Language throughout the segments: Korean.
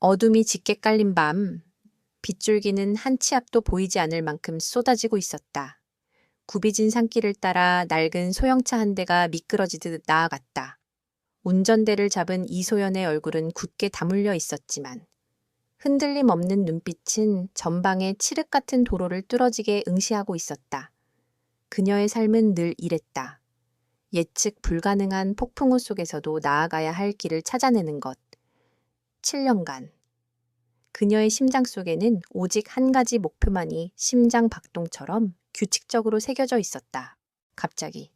어둠이 짙게 깔린 밤, 빗줄기는 한 치 앞도 보이지 않을 만큼 쏟아지고 있었다. 굽이진 산길을 따라 낡은 소형차 한 대가 미끄러지듯 나아갔다. 운전대를 잡은 이소연의 얼굴은 굳게 다물려 있었지만 흔들림 없는 눈빛은 전방의 칠흑 같은 도로를 뚫어지게 응시하고 있었다. 그녀의 삶은 늘 이랬다. 예측 불가능한 폭풍우 속에서도 나아가야 할 길을 찾아내는 것. 7년간. 그녀의 심장 속에는 오직 한 가지 목표만이 심장 박동처럼 규칙적으로 새겨져 있었다. 갑자기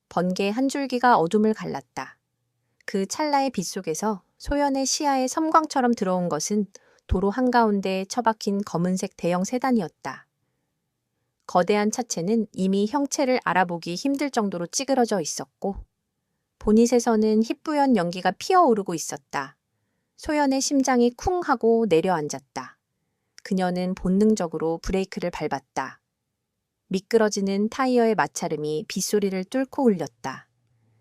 번개 한 줄기가 어둠을 갈랐다. 그 찰나의 빛 속에서 소연의 시야에 섬광처럼 들어온 것은 도로 한가운데에 처박힌 검은색 대형 세단이었다. 거대한 차체는 이미 형체를 알아보기 힘들 정도로 찌그러져 있었고 보닛에서는 희뿌연 연기가 피어오르고 있었다. 소연의 심장이 쿵 하고 내려앉았다. 그녀는 본능적으로 브레이크를 밟았다. 미끄러지는 타이어의 마찰음이 빗소리를 뚫고 울렸다.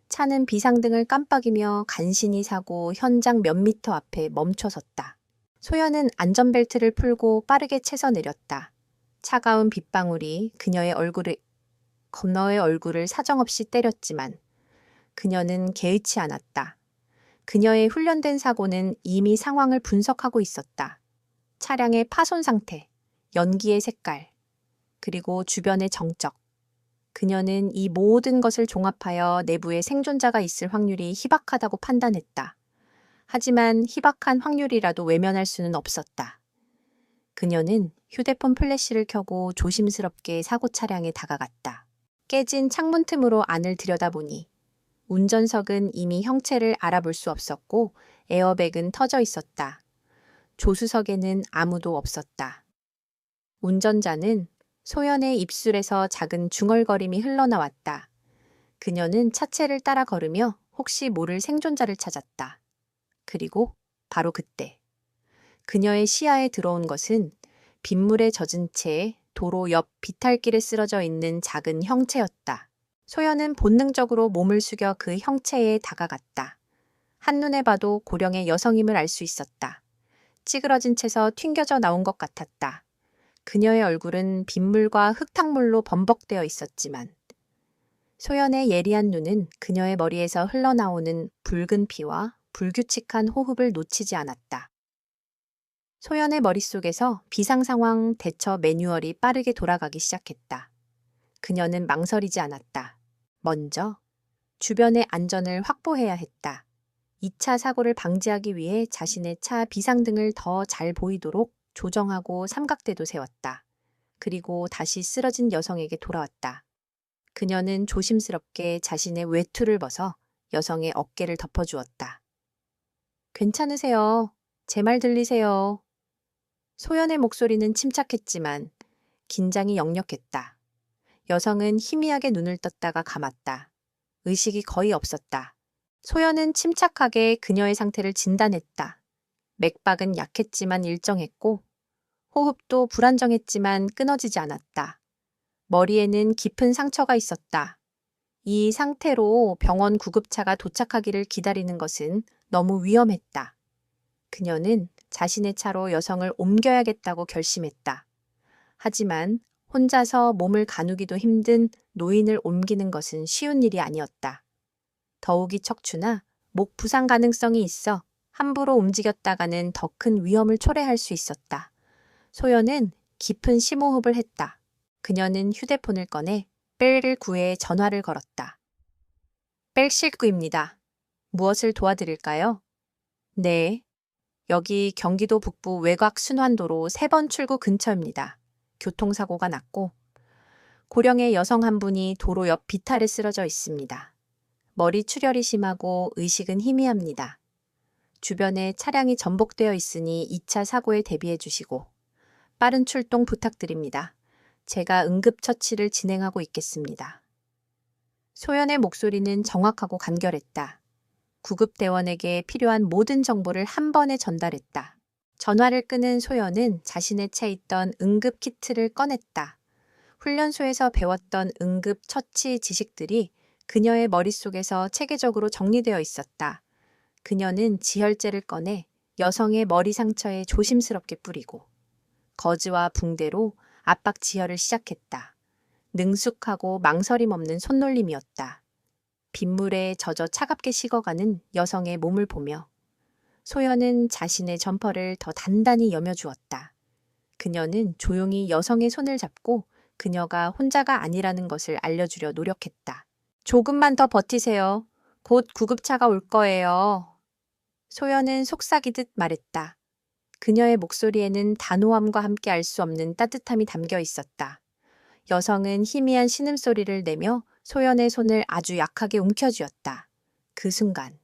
차는 비상등을 깜빡이며 간신히 사고 현장 몇 미터 앞에 멈춰섰다. 소연은 안전벨트를 풀고 빠르게 채서 내렸다. 차가운 빗방울이 그녀의 얼굴을 사정없이 때렸지만 그녀는 개의치 않았다. 그녀의 훈련된 사고는 이미 상황을 분석하고 있었다. 차량의 파손 상태, 연기의 색깔, 그리고 주변의 정적. 그녀는 이 모든 것을 종합하여 내부에 생존자가 있을 확률이 희박하다고 판단했다. 하지만 희박한 확률이라도 외면할 수는 없었다. 그녀는 휴대폰 플래시를 켜고 조심스럽게 사고 차량에 다가갔다. 깨진 창문 틈으로 안을 들여다보니 운전석은 이미 형체를 알아볼 수 없었고 에어백은 터져 있었다. 조수석에는 아무도 없었다. 운전자는 소연의 입술에서 작은 중얼거림이 흘러나왔다. 그녀는 차체를 따라 걸으며 혹시 모를 생존자를 찾았다. 그리고 바로 그때 그녀의 시야에 들어온 것은 빗물에 젖은 채 도로 옆 비탈길에 쓰러져 있는 작은 형체였다. 소연은 본능적으로 몸을 숙여 그 형체에 다가갔다. 한눈에 봐도 고령의 여성임을 알 수 있었다. 찌그러진 채서 튕겨져 나온 것 같았다. 그녀의 얼굴은 빗물과 흙탕물로 범벅되어 있었지만 소연의 예리한 눈은 그녀의 머리에서 흘러나오는 붉은 피와 불규칙한 호흡을 놓치지 않았다. 소연의 머릿속에서 비상상황 대처 매뉴얼이 빠르게 돌아가기 시작했다. 그녀는 망설이지 않았다. 먼저 주변의 안전을 확보해야 했다. 2차 사고를 방지하기 위해 자신의 차 비상등을 더 잘 보이도록 조정하고 삼각대도 세웠다. 그리고 다시 쓰러진 여성에게 돌아왔다. 그녀는 조심스럽게 자신의 외투를 벗어 여성의 어깨를 덮어주었다. 괜찮으세요? 제 말 들리세요? 소연의 목소리는 침착했지만 긴장이 역력했다. 여성은 희미하게 눈을 떴다가 감았다. 의식이 거의 없었다. 소연은 침착하게 그녀의 상태를 진단했다. 맥박은 약했지만 일정했고 호흡도 불안정했지만 끊어지지 않았다. 머리에는 깊은 상처가 있었다. 이 상태로 병원 구급차가 도착하기를 기다리는 것은 너무 위험했다. 그녀는 자신의 차로 여성을 옮겨야겠다고 결심했다. 하지만 혼자서 몸을 가누기도 힘든 노인을 옮기는 것은 쉬운 일이 아니었다. 더욱이 척추나 목 부상 가능성이 있어 함부로 움직였다가는 더 큰 위험을 초래할 수 있었다. 소연은 깊은 심호흡을 했다. 그녀는 휴대폰을 꺼내 벨을 구해 전화를 걸었다. 벨 실구입니다. 무엇을 도와드릴까요? 네. 여기 경기도 북부 외곽 순환도로 3번 출구 근처입니다. 교통사고가 났고 고령의 여성 한 분이 도로 옆 비탈에 쓰러져 있습니다. 머리 출혈이 심하고 의식은 희미합니다. 주변에 차량이 전복되어 있으니 2차 사고에 대비해 주시고 빠른 출동 부탁드립니다. 제가 응급처치를 진행하고 있겠습니다. 소연의 목소리는 정확하고 간결했다. 구급대원에게 필요한 모든 정보를 한 번에 전달했다. 전화를 끊은 소연은 자신의 채 있던 응급키트를 꺼냈다. 훈련소에서 배웠던 응급처치 지식들이 그녀의 머릿속에서 체계적으로 정리되어 있었다. 그녀는 지혈제를 꺼내 여성의 머리 상처에 조심스럽게 뿌리고 거즈와 붕대로 압박 지혈을 시작했다. 능숙하고 망설임 없는 손놀림이었다. 빗물에 젖어 차갑게 식어가는 여성의 몸을 보며 소연은 자신의 점퍼를 더 단단히 여며주었다. 그녀는 조용히 여성의 손을 잡고 그녀가 혼자가 아니라는 것을 알려주려 노력했다. 조금만 더 버티세요. 곧 구급차가 올 거예요. 소연은 속삭이듯 말했다. 그녀의 목소리에는 단호함과 함께 알 수 없는 따뜻함이 담겨 있었다. 여성은 희미한 신음소리를 내며 소연의 손을 아주 약하게 움켜쥐었다. 그 순간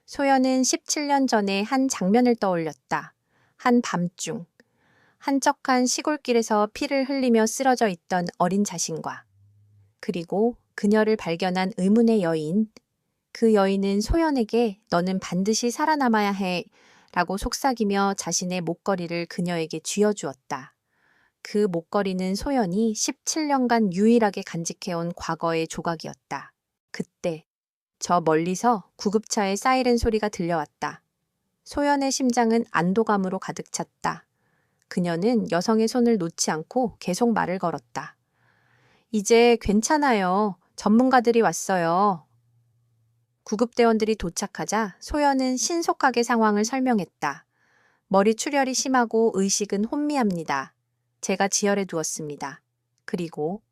소연은 17년 전에 한 장면을 떠올렸다. 한 밤중 한적한 시골길에서 피를 흘리며 쓰러져 있던 어린 자신과 그리고 그녀를 발견한 의문의 여인. 그 여인은 소연에게 너는 반드시 살아남아야 해 라고 속삭이며 자신의 목걸이를 그녀에게 쥐어주었다. 그 목걸이는 소연이 17년간 유일하게 간직해온 과거의 조각이었다. 그때 저 멀리서 구급차의 사이렌 소리가 들려왔다. 소연의 심장은 안도감으로 가득 찼다. 그녀는 여성의 손을 놓지 않고 계속 말을 걸었다. 이제 괜찮아요. 전문가들이 왔어요. 구급대원들이 도착하자 소연은 신속하게 상황을 설명했다. 머리 출혈이 심하고 의식은 혼미합니다. 제가 지혈해 두었습니다. 그리고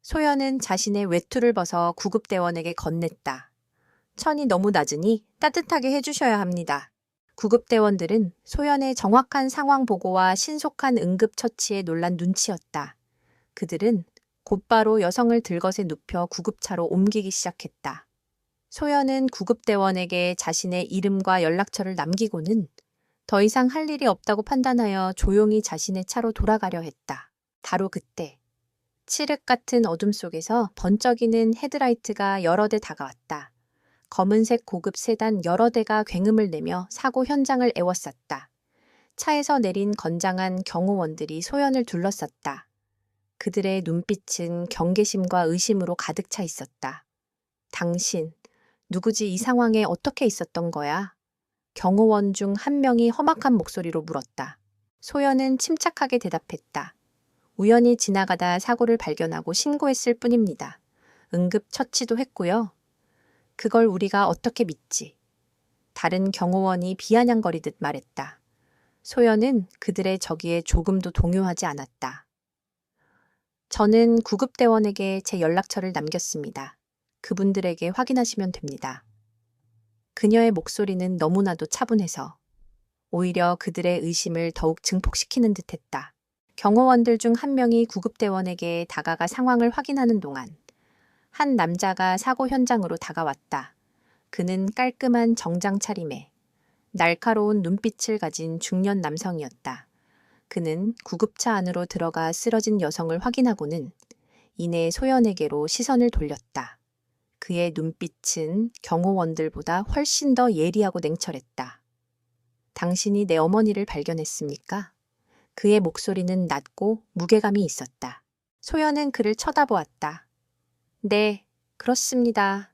소연은 자신의 외투를 벗어 구급대원에게 건넸다. 천이 너무 낮으니 따뜻하게 해주셔야 합니다. 구급대원들은 소연의 정확한 상황 보고와 신속한 응급처치에 놀란 눈치였다. 그들은 곧바로 여성을 들것에 눕혀 구급차로 옮기기 시작했다. 소연은 구급대원에게 자신의 이름과 연락처를 남기고는 더 이상 할 일이 없다고 판단하여 조용히 자신의 차로 돌아가려 했다. 바로 그때 칠흑 같은 어둠 속에서 번쩍이는 헤드라이트가 여러 대 다가왔다. 검은색 고급 세단 여러 대가 굉음을 내며 사고 현장을 에워쌌다. 차에서 내린 건장한 경호원들이 소연을 둘러쌌다. 그들의 눈빛은 경계심과 의심으로 가득 차 있었다. 당신, 누구지 이 상황에 어떻게 있었던 거야? 경호원 중 한 명이 험악한 목소리로 물었다. 소연은 침착하게 대답했다. 우연히 지나가다 사고를 발견하고 신고했을 뿐입니다. 응급 처치도 했고요. 그걸 우리가 어떻게 믿지? 다른 경호원이 비아냥거리듯 말했다. 소연은 그들의 저기에 조금도 동요하지 않았다. 저는 구급대원에게 제 연락처를 남겼습니다. 그분들에게 확인하시면 됩니다. 그녀의 목소리는 너무나도 차분해서 오히려 그들의 의심을 더욱 증폭시키는 듯했다. 경호원들 중 한 명이 구급대원에게 다가가 상황을 확인하는 동안 한 남자가 사고 현장으로 다가왔다. 그는 깔끔한 정장 차림에 날카로운 눈빛을 가진 중년 남성이었다. 그는 구급차 안으로 들어가 쓰러진 여성을 확인하고는 이내 소연에게로 시선을 돌렸다. 그의 눈빛은 경호원들보다 훨씬 더 예리하고 냉철했다. 당신이 내 어머니를 발견했습니까? 그의 목소리는 낮고 무게감이 있었다. 소연은 그를 쳐다보았다. 네, 그렇습니다.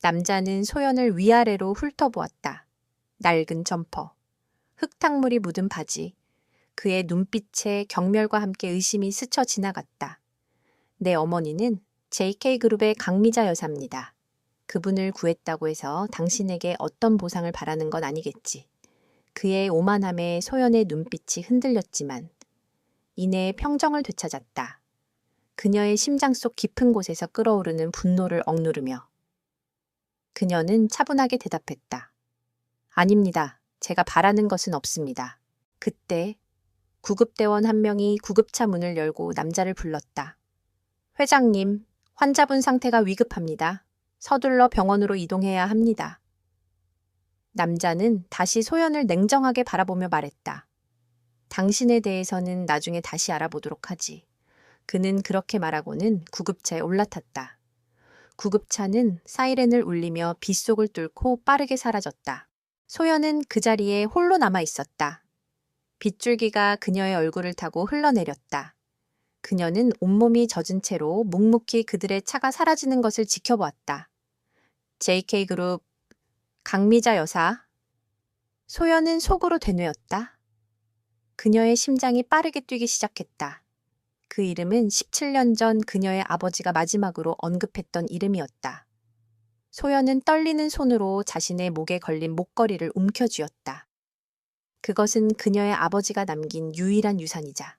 남자는 소연을 위아래로 훑어보았다. 낡은 점퍼, 흙탕물이 묻은 바지, 그의 눈빛에 경멸과 함께 의심이 스쳐 지나갔다. 내 어머니는 JK그룹의 강미자 여사입니다. 그분을 구했다고 해서 당신에게 어떤 보상을 바라는 건 아니겠지. 그의 오만함에 소연의 눈빛이 흔들렸지만 이내 평정을 되찾았다. 그녀의 심장 속 깊은 곳에서 끓어오르는 분노를 억누르며 그녀는 차분하게 대답했다. 아닙니다. 제가 바라는 것은 없습니다. 그때 구급대원 한 명이 구급차 문을 열고 남자를 불렀다. 회장님, 환자분 상태가 위급합니다. 서둘러 병원으로 이동해야 합니다. 남자는 다시 소연을 냉정하게 바라보며 말했다. 당신에 대해서는 나중에 다시 알아보도록 하지. 그는 그렇게 말하고는 구급차에 올라탔다. 구급차는 사이렌을 울리며 빗속을 뚫고 빠르게 사라졌다. 소연은 그 자리에 홀로 남아 있었다. 빗줄기가 그녀의 얼굴을 타고 흘러내렸다. 그녀는 온몸이 젖은 채로 묵묵히 그들의 차가 사라지는 것을 지켜보았다. JK그룹 강미자 여사. 소연은 속으로 되뇌었다. 그녀의 심장이 빠르게 뛰기 시작했다. 그 이름은 17년 전 그녀의 아버지가 마지막으로 언급했던 이름이었다. 소연은 떨리는 손으로 자신의 목에 걸린 목걸이를 움켜쥐었다. 그것은 그녀의 아버지가 남긴 유일한 유산이자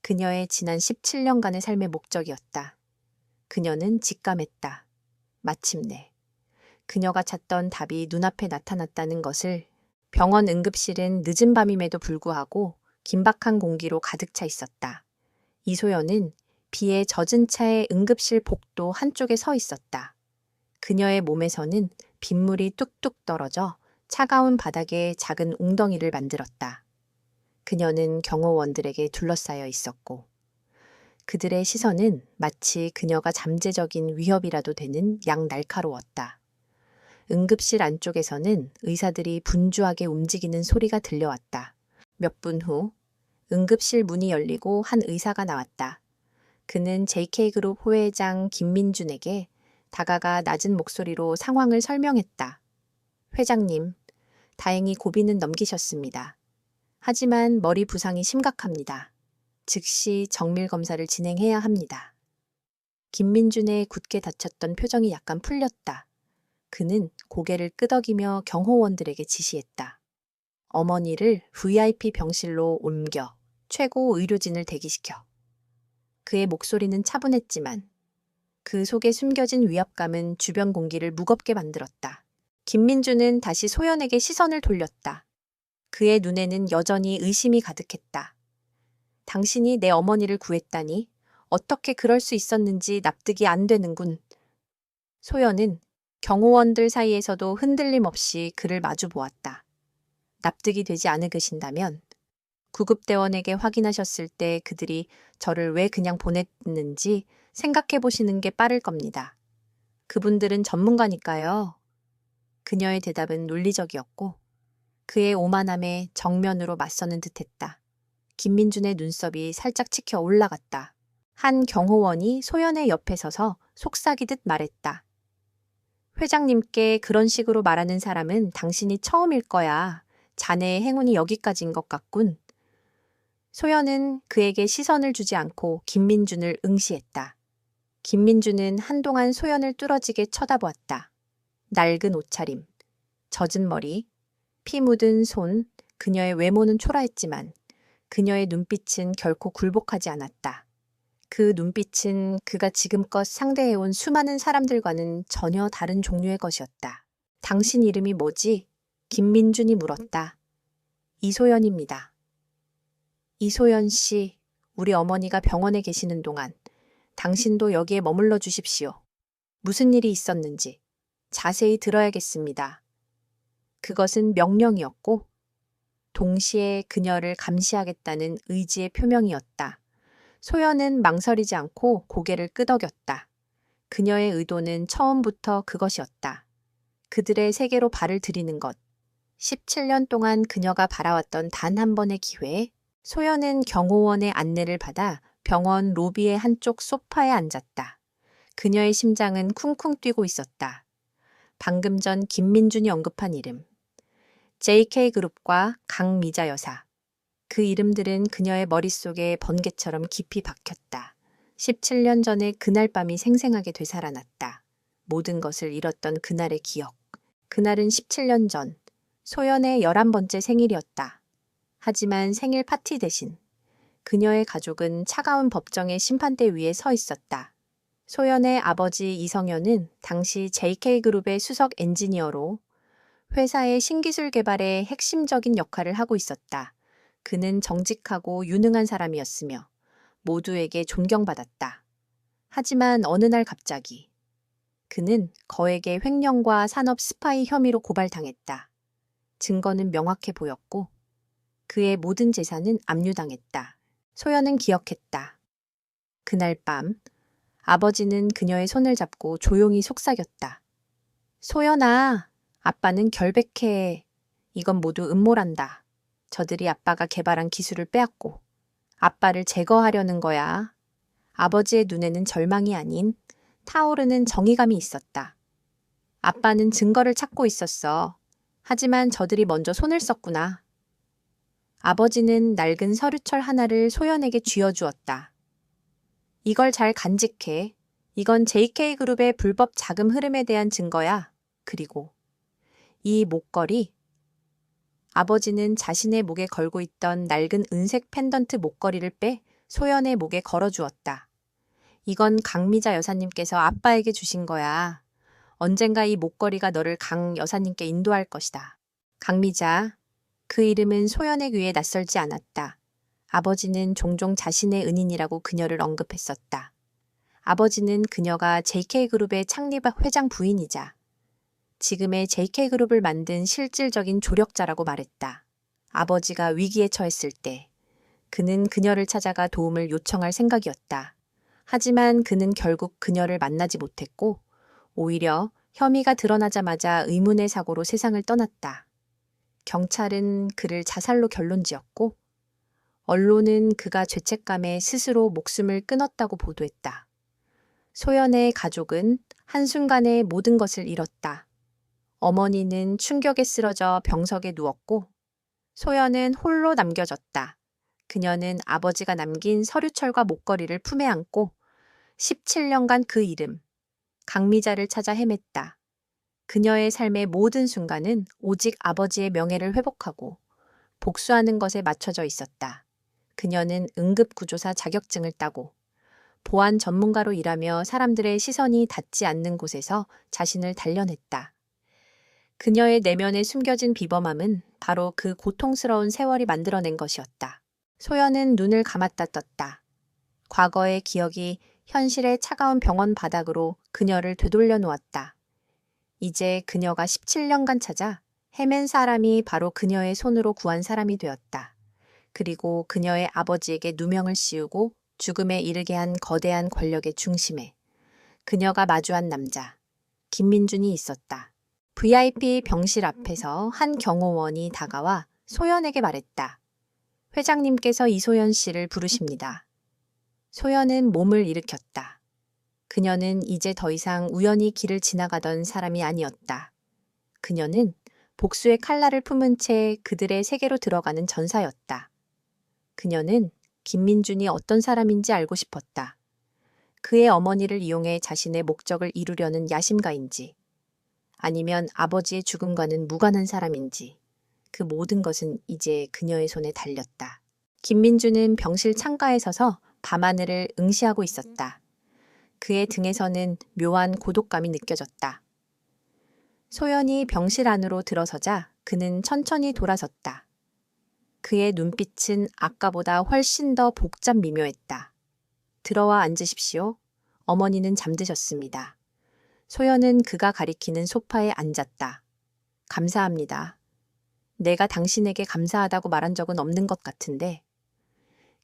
그녀의 지난 17년간의 삶의 목적이었다. 그녀는 직감했다. 마침내 그녀가 찾던 답이 눈앞에 나타났다는 것을. 병원 응급실은 늦은 밤임에도 불구하고 긴박한 공기로 가득 차 있었다. 이소연은 비에 젖은 차의 응급실 복도 한쪽에 서 있었다. 그녀의 몸에서는 빗물이 뚝뚝 떨어져 차가운 바닥에 작은 웅덩이를 만들었다. 그녀는 경호원들에게 둘러싸여 있었고 그들의 시선은 마치 그녀가 잠재적인 위협이라도 되는 양 날카로웠다. 응급실 안쪽에서는 의사들이 분주하게 움직이는 소리가 들려왔다. 몇 분 후 응급실 문이 열리고 한 의사가 나왔다. 그는 JK그룹 후회장 김민준에게 다가가 낮은 목소리로 상황을 설명했다. 회장님, 다행히 고비는 넘기셨습니다. 하지만 머리 부상이 심각합니다. 즉시 정밀 검사를 진행해야 합니다. 김민준의 굳게 닫혔던 표정이 약간 풀렸다. 그는 고개를 끄덕이며 경호원들에게 지시했다. 어머니를 VIP 병실로 옮겨 최고 의료진을 대기시켜. 그의 목소리는 차분했지만 그 속에 숨겨진 위압감은 주변 공기를 무겁게 만들었다. 김민주는 다시 소연에게 시선을 돌렸다. 그의 눈에는 여전히 의심이 가득했다. 당신이 내 어머니를 구했다니 어떻게 그럴 수 있었는지 납득이 안 되는군. 소연은 경호원들 사이에서도 흔들림 없이 그를 마주 보았다. 납득이 되지 않으신다면 구급대원에게 확인하셨을 때 그들이 저를 왜 그냥 보냈는지 생각해 보시는 게 빠를 겁니다. 그분들은 전문가니까요. 그녀의 대답은 논리적이었고 그의 오만함에 정면으로 맞서는 듯했다. 김민준의 눈썹이 살짝 치켜 올라갔다. 한 경호원이 소연의 옆에 서서 속삭이듯 말했다. 회장님께 그런 식으로 말하는 사람은 당신이 처음일 거야. 자네의 행운이 여기까지인 것 같군. 소연은 그에게 시선을 주지 않고 김민준을 응시했다. 김민준은 한동안 소연을 뚫어지게 쳐다보았다. 낡은 옷차림, 젖은 머리, 피 묻은 손, 그녀의 외모는 초라했지만 그녀의 눈빛은 결코 굴복하지 않았다. 그 눈빛은 그가 지금껏 상대해온 수많은 사람들과는 전혀 다른 종류의 것이었다. 당신 이름이 뭐지? 김민준이 물었다. 이소연입니다. 이소연 씨, 우리 어머니가 병원에 계시는 동안 당신도 여기에 머물러 주십시오. 무슨 일이 있었는지 자세히 들어야겠습니다. 그것은 명령이었고 동시에 그녀를 감시하겠다는 의지의 표명이었다. 소연은 망설이지 않고 고개를 끄덕였다. 그녀의 의도는 처음부터 그것이었다. 그들의 세계로 발을 들이는 것. 17년 동안 그녀가 바라왔던 단 한 번의 기회에 소연은 경호원의 안내를 받아 병원 로비의 한쪽 소파에 앉았다. 그녀의 심장은 쿵쿵 뛰고 있었다. 방금 전 김민준이 언급한 이름. JK그룹과 강미자 여사. 그 이름들은 그녀의 머릿속에 번개처럼 깊이 박혔다. 17년 전에 그날 밤이 생생하게 되살아났다. 모든 것을 잃었던 그날의 기억. 그날은 17년 전 소연의 11번째 생일이었다. 하지만 생일 파티 대신 그녀의 가족은 차가운 법정의 심판대 위에 서 있었다. 소연의 아버지 이성현은 당시 JK그룹의 수석 엔지니어로 회사의 신기술 개발에 핵심적인 역할을 하고 있었다. 그는 정직하고 유능한 사람이었으며 모두에게 존경받았다. 하지만 어느 날 갑자기 그는 거액의 횡령과 산업 스파이 혐의로 고발당했다. 증거는 명확해 보였고 그의 모든 재산은 압류당했다. 소연은 기억했다. 그날 밤 아버지는 그녀의 손을 잡고 조용히 속삭였다. 소연아, 아빠는 결백해. 이건 모두 음모란다. 저들이 아빠가 개발한 기술을 빼앗고 아빠를 제거하려는 거야. 아버지의 눈에는 절망이 아닌 타오르는 정의감이 있었다. 아빠는 증거를 찾고 있었어. 하지만 저들이 먼저 손을 썼구나. 아버지는 낡은 서류철 하나를 소연에게 쥐어주었다. 이걸 잘 간직해. 이건 JK그룹의 불법 자금 흐름에 대한 증거야. 그리고 이 목걸이. 아버지는 자신의 목에 걸고 있던 낡은 은색 펜던트 목걸이를 빼 소연의 목에 걸어주었다. 이건 강미자 여사님께서 아빠에게 주신 거야. 언젠가 이 목걸이가 너를 강 여사님께 인도할 것이다. 강미자. 그 이름은 소연의 귀에 낯설지 않았다. 아버지는 종종 자신의 은인이라고 그녀를 언급했었다. 아버지는 그녀가 JK그룹의 창립 회장 부인이자 지금의 JK그룹을 만든 실질적인 조력자라고 말했다. 아버지가 위기에 처했을 때 그는 그녀를 찾아가 도움을 요청할 생각이었다. 하지만 그는 결국 그녀를 만나지 못했고 오히려 혐의가 드러나자마자 의문의 사고로 세상을 떠났다. 경찰은 그를 자살로 결론지었고 언론은 그가 죄책감에 스스로 목숨을 끊었다고 보도했다. 소연의 가족은 한순간에 모든 것을 잃었다. 어머니는 충격에 쓰러져 병석에 누웠고 소연은 홀로 남겨졌다. 그녀는 아버지가 남긴 서류철과 목걸이를 품에 안고 17년간 그 이름, 강미자를 찾아 헤맸다. 그녀의 삶의 모든 순간은 오직 아버지의 명예를 회복하고 복수하는 것에 맞춰져 있었다. 그녀는 응급구조사 자격증을 따고 보안 전문가로 일하며 사람들의 시선이 닿지 않는 곳에서 자신을 단련했다. 그녀의 내면에 숨겨진 비범함은 바로 그 고통스러운 세월이 만들어낸 것이었다. 소연은 눈을 감았다 떴다. 과거의 기억이 현실의 차가운 병원 바닥으로 그녀를 되돌려 놓았다. 이제 그녀가 17년간 찾아 헤맨 사람이 바로 그녀의 손으로 구한 사람이 되었다. 그리고 그녀의 아버지에게 누명을 씌우고 죽음에 이르게 한 거대한 권력의 중심에 그녀가 마주한 남자, 김민준이 있었다. VIP 병실 앞에서 한 경호원이 다가와 소연에게 말했다. 회장님께서 이소연 씨를 부르십니다. 소연은 몸을 일으켰다. 그녀는 이제 더 이상 우연히 길을 지나가던 사람이 아니었다. 그녀는 복수의 칼날을 품은 채 그들의 세계로 들어가는 전사였다. 그녀는 김민준이 어떤 사람인지 알고 싶었다. 그의 어머니를 이용해 자신의 목적을 이루려는 야심가인지, 아니면 아버지의 죽음과는 무관한 사람인지, 그 모든 것은 이제 그녀의 손에 달렸다. 김민준은 병실 창가에 서서 밤하늘을 응시하고 있었다. 그의 등에서는 묘한 고독감이 느껴졌다. 소연이 병실 안으로 들어서자 그는 천천히 돌아섰다. 그의 눈빛은 아까보다 훨씬 더 복잡 미묘했다. 들어와 앉으십시오. 어머니는 잠드셨습니다. 소연은 그가 가리키는 소파에 앉았다. 감사합니다. 내가 당신에게 감사하다고 말한 적은 없는 것 같은데.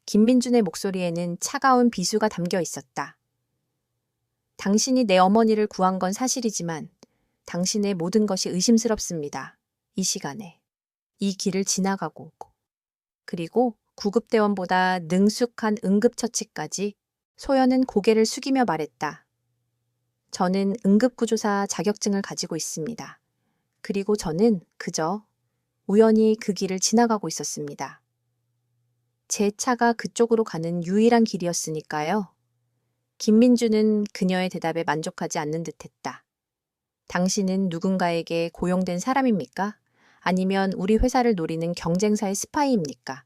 김민준의 목소리에는 차가운 비수가 담겨 있었다. 당신이 내 어머니를 구한 건 사실이지만 당신의 모든 것이 의심스럽습니다. 이 시간에. 이 길을 지나가고. 그리고 구급대원보다 능숙한 응급처치까지. 소연은 고개를 숙이며 말했다. 저는 응급구조사 자격증을 가지고 있습니다. 그리고 저는 그저 우연히 그 길을 지나가고 있었습니다. 제 차가 그쪽으로 가는 유일한 길이었으니까요. 김민주는 그녀의 대답에 만족하지 않는 듯했다. 당신은 누군가에게 고용된 사람입니까? 아니면 우리 회사를 노리는 경쟁사의 스파이입니까?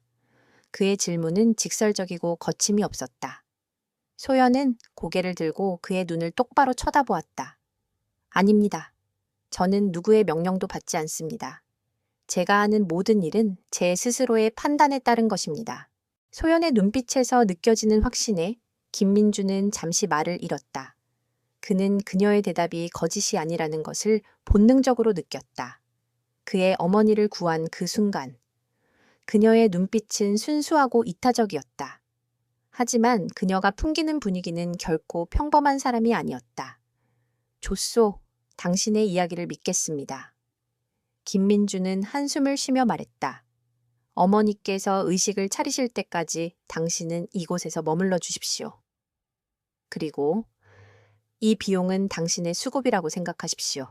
그의 질문은 직설적이고 거침이 없었다. 소연은 고개를 들고 그의 눈을 똑바로 쳐다보았다. 아닙니다. 저는 누구의 명령도 받지 않습니다. 제가 하는 모든 일은 제 스스로의 판단에 따른 것입니다. 소연의 눈빛에서 느껴지는 확신에 김민주는 잠시 말을 잃었다. 그는 그녀의 대답이 거짓이 아니라는 것을 본능적으로 느꼈다. 그의 어머니를 구한 그 순간, 그녀의 눈빛은 순수하고 이타적이었다. 하지만 그녀가 풍기는 분위기는 결코 평범한 사람이 아니었다. 조소, 당신의 이야기를 믿겠습니다. 김민주는 한숨을 쉬며 말했다. 어머니께서 의식을 차리실 때까지 당신은 이곳에서 머물러 주십시오. 그리고 이 비용은 당신의 수고비라고 생각하십시오.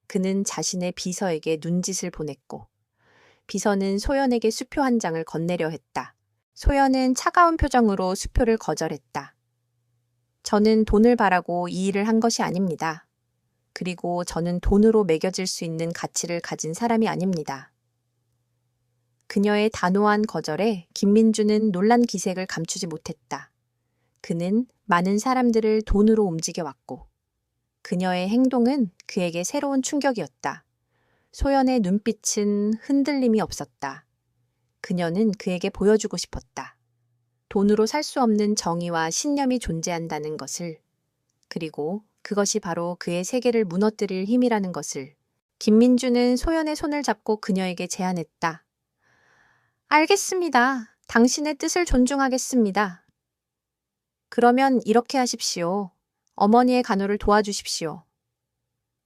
그는 자신의 비서에게 눈짓을 보냈고 비서는 소연에게 수표 한 장을 건네려 했다. 소연은 차가운 표정으로 수표를 거절했다. 저는 돈을 바라고 이 일을 한 것이 아닙니다. 그리고 저는 돈으로 매겨질 수 있는 가치를 가진 사람이 아닙니다. 그녀의 단호한 거절에 김민주는 놀란 기색을 감추지 못했다. 그는 많은 사람들을 돈으로 움직여왔고 그녀의 행동은 그에게 새로운 충격이었다. 소연의 눈빛은 흔들림이 없었다. 그녀는 그에게 보여주고 싶었다. 돈으로 살 수 없는 정의와 신념이 존재한다는 것을, 그리고 그것이 바로 그의 세계를 무너뜨릴 힘이라는 것을. 김민주는 소연의 손을 잡고 그녀에게 제안했다. 알겠습니다. 당신의 뜻을 존중하겠습니다. 그러면 이렇게 하십시오. 어머니의 간호를 도와주십시오.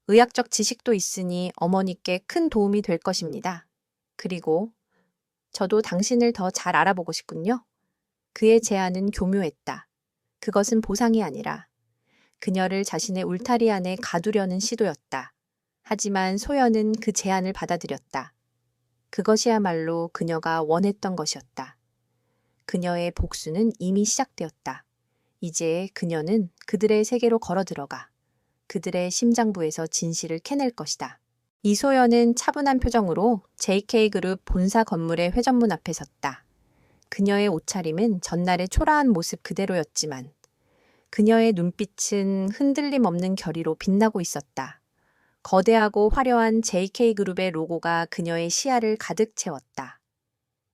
의학적 지식도 있으니 어머니께 큰 도움이 될 것입니다. 그리고 저도 당신을 더 잘 알아보고 싶군요. 그의 제안은 교묘했다. 그것은 보상이 아니라 그녀를 자신의 울타리 안에 가두려는 시도였다. 하지만 소연은 그 제안을 받아들였다. 그것이야말로 그녀가 원했던 것이었다. 그녀의 복수는 이미 시작되었다. 이제 그녀는 그들의 세계로 걸어 들어가 그들의 심장부에서 진실을 캐낼 것이다. 이소연은 차분한 표정으로 JK그룹 본사 건물의 회전문 앞에 섰다. 그녀의 옷차림은 전날의 초라한 모습 그대로였지만 그녀의 눈빛은 흔들림 없는 결의로 빛나고 있었다. 거대하고 화려한 JK그룹의 로고가 그녀의 시야를 가득 채웠다.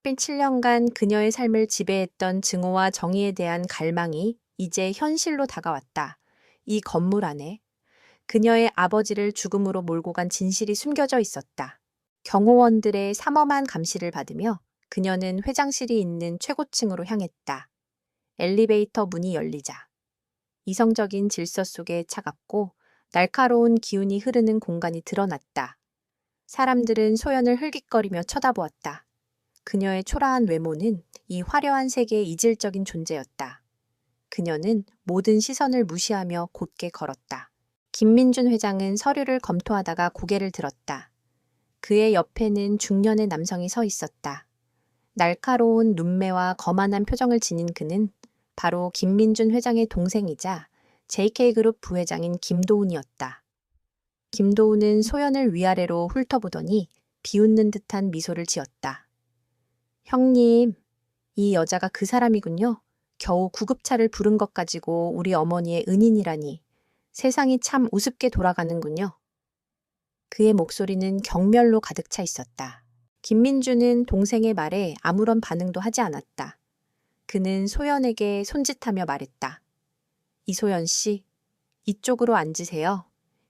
7년간 그녀의 삶을 지배했던 증오와 정의에 대한 갈망이 이제 현실로 다가왔다. 이 건물 안에 그녀의 아버지를 죽음으로 몰고 간 진실이 숨겨져 있었다. 경호원들의 삼엄한 감시를 받으며 그녀는 회장실이 있는 최고층으로 향했다. 엘리베이터 문이 열리자 이성적인 질서 속에 차갑고 날카로운 기운이 흐르는 공간이 드러났다. 사람들은 소연을 흘깃거리며 쳐다보았다. 그녀의 초라한 외모는 이 화려한 세계의 이질적인 존재였다. 그녀는 모든 시선을 무시하며 곧게 걸었다. 김민준 회장은 서류를 검토하다가 고개를 들었다. 그의 옆에는 중년의 남성이 서 있었다. 날카로운 눈매와 거만한 표정을 지닌 그는 바로 김민준 회장의 동생이자 JK그룹 부회장인 김도훈이었다. 김도훈은 소연을 위아래로 훑어보더니 비웃는 듯한 미소를 지었다. 형님, 이 여자가 그 사람이군요. 겨우 구급차를 부른 것 가지고 우리 어머니의 은인이라니. 세상이 참 우습게 돌아가는군요. 그의 목소리는 경멸로 가득 차 있었다. 김민주는 동생의 말에 아무런 반응도 하지 않았다. 그는 소연에게 손짓하며 말했다. 이소연 씨, 이쪽으로 앉으세요.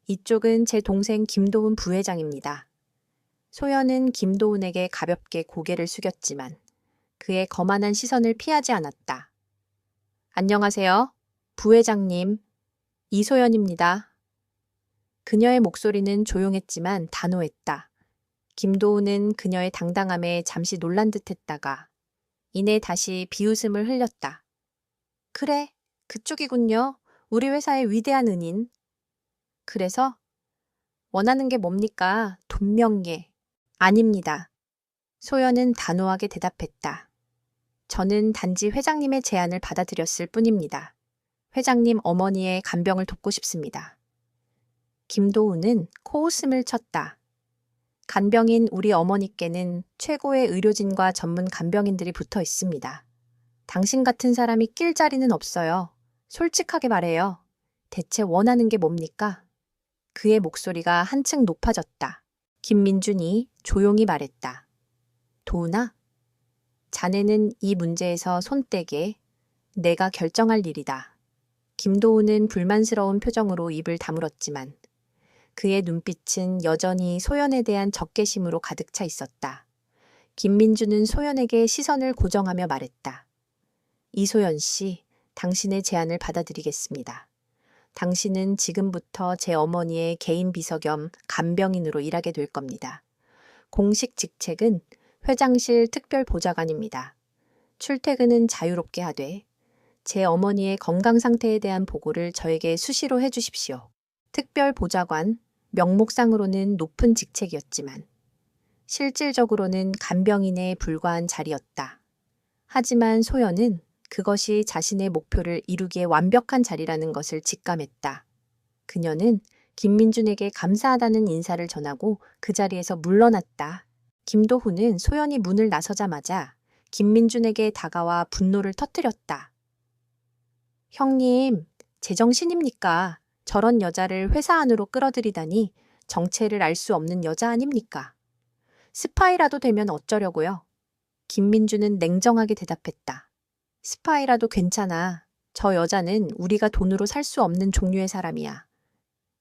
이쪽은 제 동생 김도훈 부회장입니다. 소연은 김도훈에게 가볍게 고개를 숙였지만 그의 거만한 시선을 피하지 않았다. 안녕하세요. 부회장님, 이소연입니다. 그녀의 목소리는 조용했지만 단호했다. 김도훈은 그녀의 당당함에 잠시 놀란 듯 했다가 이내 다시 비웃음을 흘렸다. 그래, 그쪽이군요. 우리 회사의 위대한 은인. 그래서 원하는 게 뭡니까? 돈명예. 아닙니다. 소연은 단호하게 대답했다. 저는 단지 회장님의 제안을 받아들였을 뿐입니다. 회장님 어머니의 간병을 돕고 싶습니다. 김도훈은 코웃음을 쳤다. 간병인 우리 어머니께는 최고의 의료진과 전문 간병인들이 붙어 있습니다. 당신 같은 사람이 낄 자리는 없어요. 솔직하게 말해요. 대체 원하는 게 뭡니까? 그의 목소리가 한층 높아졌다. 김민준이 조용히 말했다. 도훈아, 자네는 이 문제에서 손 떼게 내가 결정할 일이다. 김도훈은 불만스러운 표정으로 입을 다물었지만 그의 눈빛은 여전히 소연에 대한 적개심으로 가득 차 있었다. 김민주는 소연에게 시선을 고정하며 말했다. 이소연 씨, 당신의 제안을 받아들이겠습니다. 당신은 지금부터 제 어머니의 개인 비서 겸 간병인으로 일하게 될 겁니다. 공식 직책은 회장실 특별보좌관입니다. 출퇴근은 자유롭게 하되 제 어머니의 건강 상태에 대한 보고를 저에게 수시로 해주십시오. 특별보좌관, 명목상으로는 높은 직책이었지만 실질적으로는 간병인에 불과한 자리였다. 하지만 소연은 그것이 자신의 목표를 이루기에 완벽한 자리라는 것을 직감했다. 그녀는 김민준에게 감사하다는 인사를 전하고 그 자리에서 물러났다. 김도훈은 소연이 문을 나서자마자 김민준에게 다가와 분노를 터뜨렸다. 형님, 제정신입니까? 저런 여자를 회사 안으로 끌어들이다니 정체를 알 수 없는 여자 아닙니까? 스파이라도 되면 어쩌려고요? 김민준은 냉정하게 대답했다. 스파이라도 괜찮아. 저 여자는 우리가 돈으로 살 수 없는 종류의 사람이야.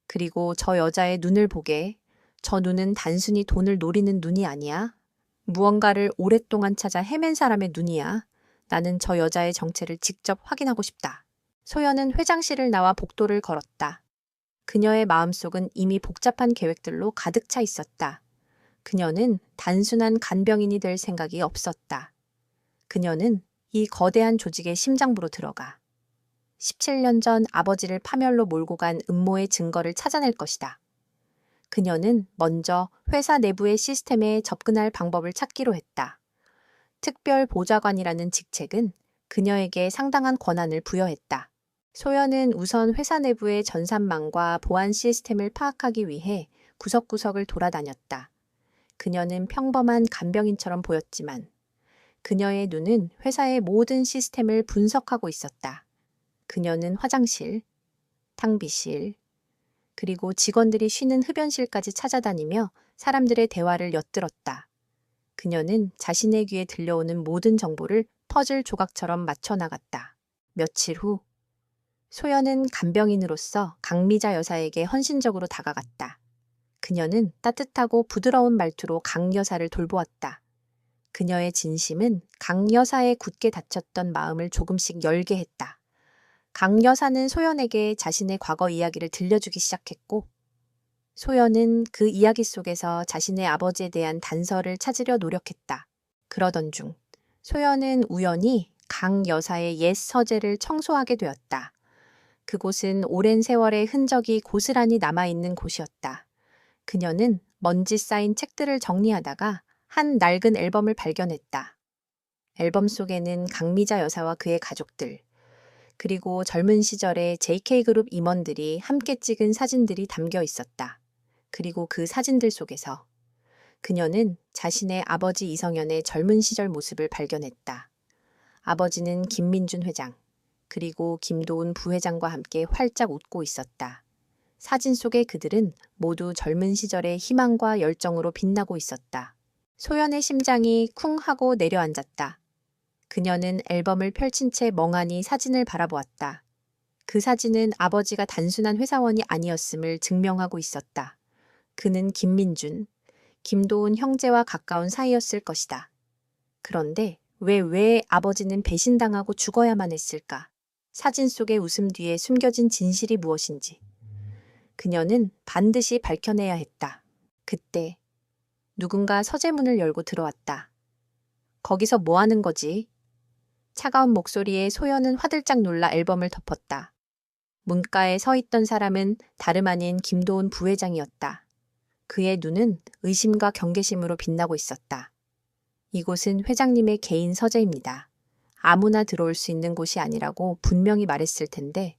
그리고 저 여자의 눈을 보게. 저 눈은 단순히 돈을 노리는 눈이 아니야. 무언가를 오랫동안 찾아 헤맨 사람의 눈이야. 나는 저 여자의 정체를 직접 확인하고 싶다. 소연은 회장실을 나와 복도를 걸었다. 그녀의 마음속은 이미 복잡한 계획들로 가득 차 있었다. 그녀는 단순한 간병인이 될 생각이 없었다. 그녀는 이 거대한 조직의 심장부로 들어가 17년 전 아버지를 파멸로 몰고 간 음모의 증거를 찾아낼 것이다. 그녀는 먼저 회사 내부의 시스템에 접근할 방법을 찾기로 했다. 특별 보좌관이라는 직책은 그녀에게 상당한 권한을 부여했다. 소연은 우선 회사 내부의 전산망과 보안 시스템을 파악하기 위해 구석구석을 돌아다녔다. 그녀는 평범한 간병인처럼 보였지만 그녀의 눈은 회사의 모든 시스템을 분석하고 있었다. 그녀는 화장실, 탕비실, 그리고 직원들이 쉬는 흡연실까지 찾아다니며 사람들의 대화를 엿들었다. 그녀는 자신의 귀에 들려오는 모든 정보를 퍼즐 조각처럼 맞춰 나갔다. 며칠 후, 소연은 간병인으로서 강미자 여사에게 헌신적으로 다가갔다. 그녀는 따뜻하고 부드러운 말투로 강 여사를 돌보았다. 그녀의 진심은 강 여사의 굳게 닫혔던 마음을 조금씩 열게 했다. 강 여사는 소연에게 자신의 과거 이야기를 들려주기 시작했고, 소연은 그 이야기 속에서 자신의 아버지에 대한 단서를 찾으려 노력했다. 그러던 중, 소연은 우연히 강 여사의 옛 서재를 청소하게 되었다. 그곳은 오랜 세월의 흔적이 고스란히 남아있는 곳이었다. 그녀는 먼지 쌓인 책들을 정리하다가 한 낡은 앨범을 발견했다. 앨범 속에는 강미자 여사와 그의 가족들, 그리고 젊은 시절의 JK그룹 임원들이 함께 찍은 사진들이 담겨 있었다. 그리고 그 사진들 속에서 그녀는 자신의 아버지 이성현의 젊은 시절 모습을 발견했다. 아버지는 김민준 회장, 그리고 김도훈 부회장과 함께 활짝 웃고 있었다. 사진 속의 그들은 모두 젊은 시절의 희망과 열정으로 빛나고 있었다. 소연의 심장이 쿵 하고 내려앉았다. 그녀는 앨범을 펼친 채 멍하니 사진을 바라보았다. 그 사진은 아버지가 단순한 회사원이 아니었음을 증명하고 있었다. 그는 김민준, 김도훈 형제와 가까운 사이였을 것이다. 그런데 왜 아버지는 배신당하고 죽어야만 했을까? 사진 속의 웃음 뒤에 숨겨진 진실이 무엇인지. 그녀는 반드시 밝혀내야 했다. 그때 누군가 서재문을 열고 들어왔다. 거기서 뭐 하는 거지? 차가운 목소리에 소연은 화들짝 놀라 앨범을 덮었다. 문가에 서 있던 사람은 다름 아닌 김도훈 부회장이었다. 그의 눈은 의심과 경계심으로 빛나고 있었다. 이곳은 회장님의 개인 서재입니다. 아무나 들어올 수 있는 곳이 아니라고 분명히 말했을 텐데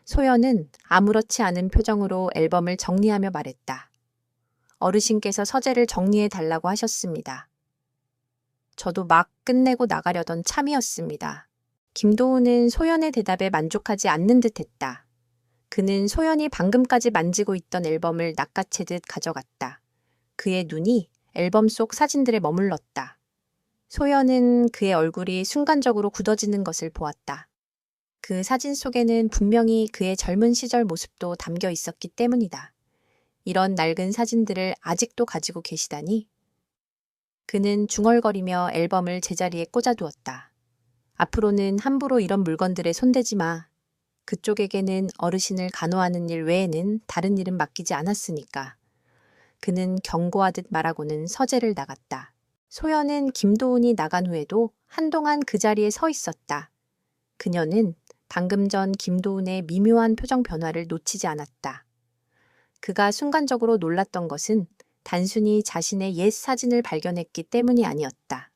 소연은 아무렇지 않은 표정으로 앨범을 정리하며 말했다. 어르신께서 서재를 정리해 달라고 하셨습니다. 저도 막 끝내고 나가려던 참이었습니다. 김도훈은 소연의 대답에 만족하지 않는 듯했다. 그는 소연이 방금까지 만지고 있던 앨범을 낚아채듯 가져갔다. 그의 눈이 앨범 속 사진들에 머물렀다. 소연은 그의 얼굴이 순간적으로 굳어지는 것을 보았다. 그 사진 속에는 분명히 그의 젊은 시절 모습도 담겨 있었기 때문이다. 이런 낡은 사진들을 아직도 가지고 계시다니. 그는 중얼거리며 앨범을 제자리에 꽂아두었다. 앞으로는 함부로 이런 물건들에 손대지 마. 그쪽에게는 어르신을 간호하는 일 외에는 다른 일은 맡기지 않았으니까. 그는 경고하듯 말하고는 서재를 나갔다. 소연은 김도훈이 나간 후에도 한동안 그 자리에 서 있었다. 그녀는 방금 전 김도훈의 미묘한 표정 변화를 놓치지 않았다. 그가 순간적으로 놀랐던 것은 단순히 자신의 옛 사진을 발견했기 때문이 아니었다.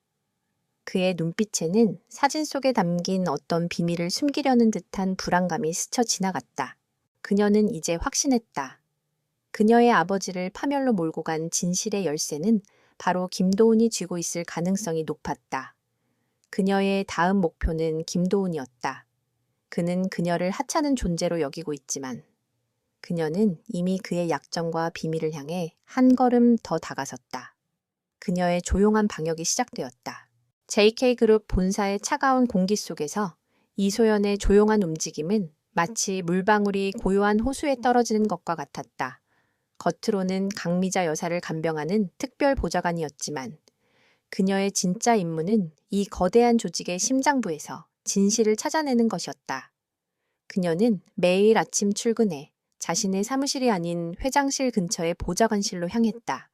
그의 눈빛에는 사진 속에 담긴 어떤 비밀을 숨기려는 듯한 불안감이 스쳐 지나갔다. 그녀는 이제 확신했다. 그녀의 아버지를 파멸로 몰고 간 진실의 열쇠는 바로 김도훈이 쥐고 있을 가능성이 높았다. 그녀의 다음 목표는 김도훈이었다. 그는 그녀를 하찮은 존재로 여기고 있지만 그녀는 이미 그의 약점과 비밀을 향해 한 걸음 더 다가섰다. 그녀의 조용한 방역이 시작되었다. JK그룹 본사의 차가운 공기 속에서 이소연의 조용한 움직임은 마치 물방울이 고요한 호수에 떨어지는 것과 같았다. 겉으로는 강미자 여사를 간병하는 특별 보좌관이었지만 그녀의 진짜 임무는 이 거대한 조직의 심장부에서 진실을 찾아내는 것이었다. 그녀는 매일 아침 출근해 자신의 사무실이 아닌 회장실 근처의 보좌관실로 향했다.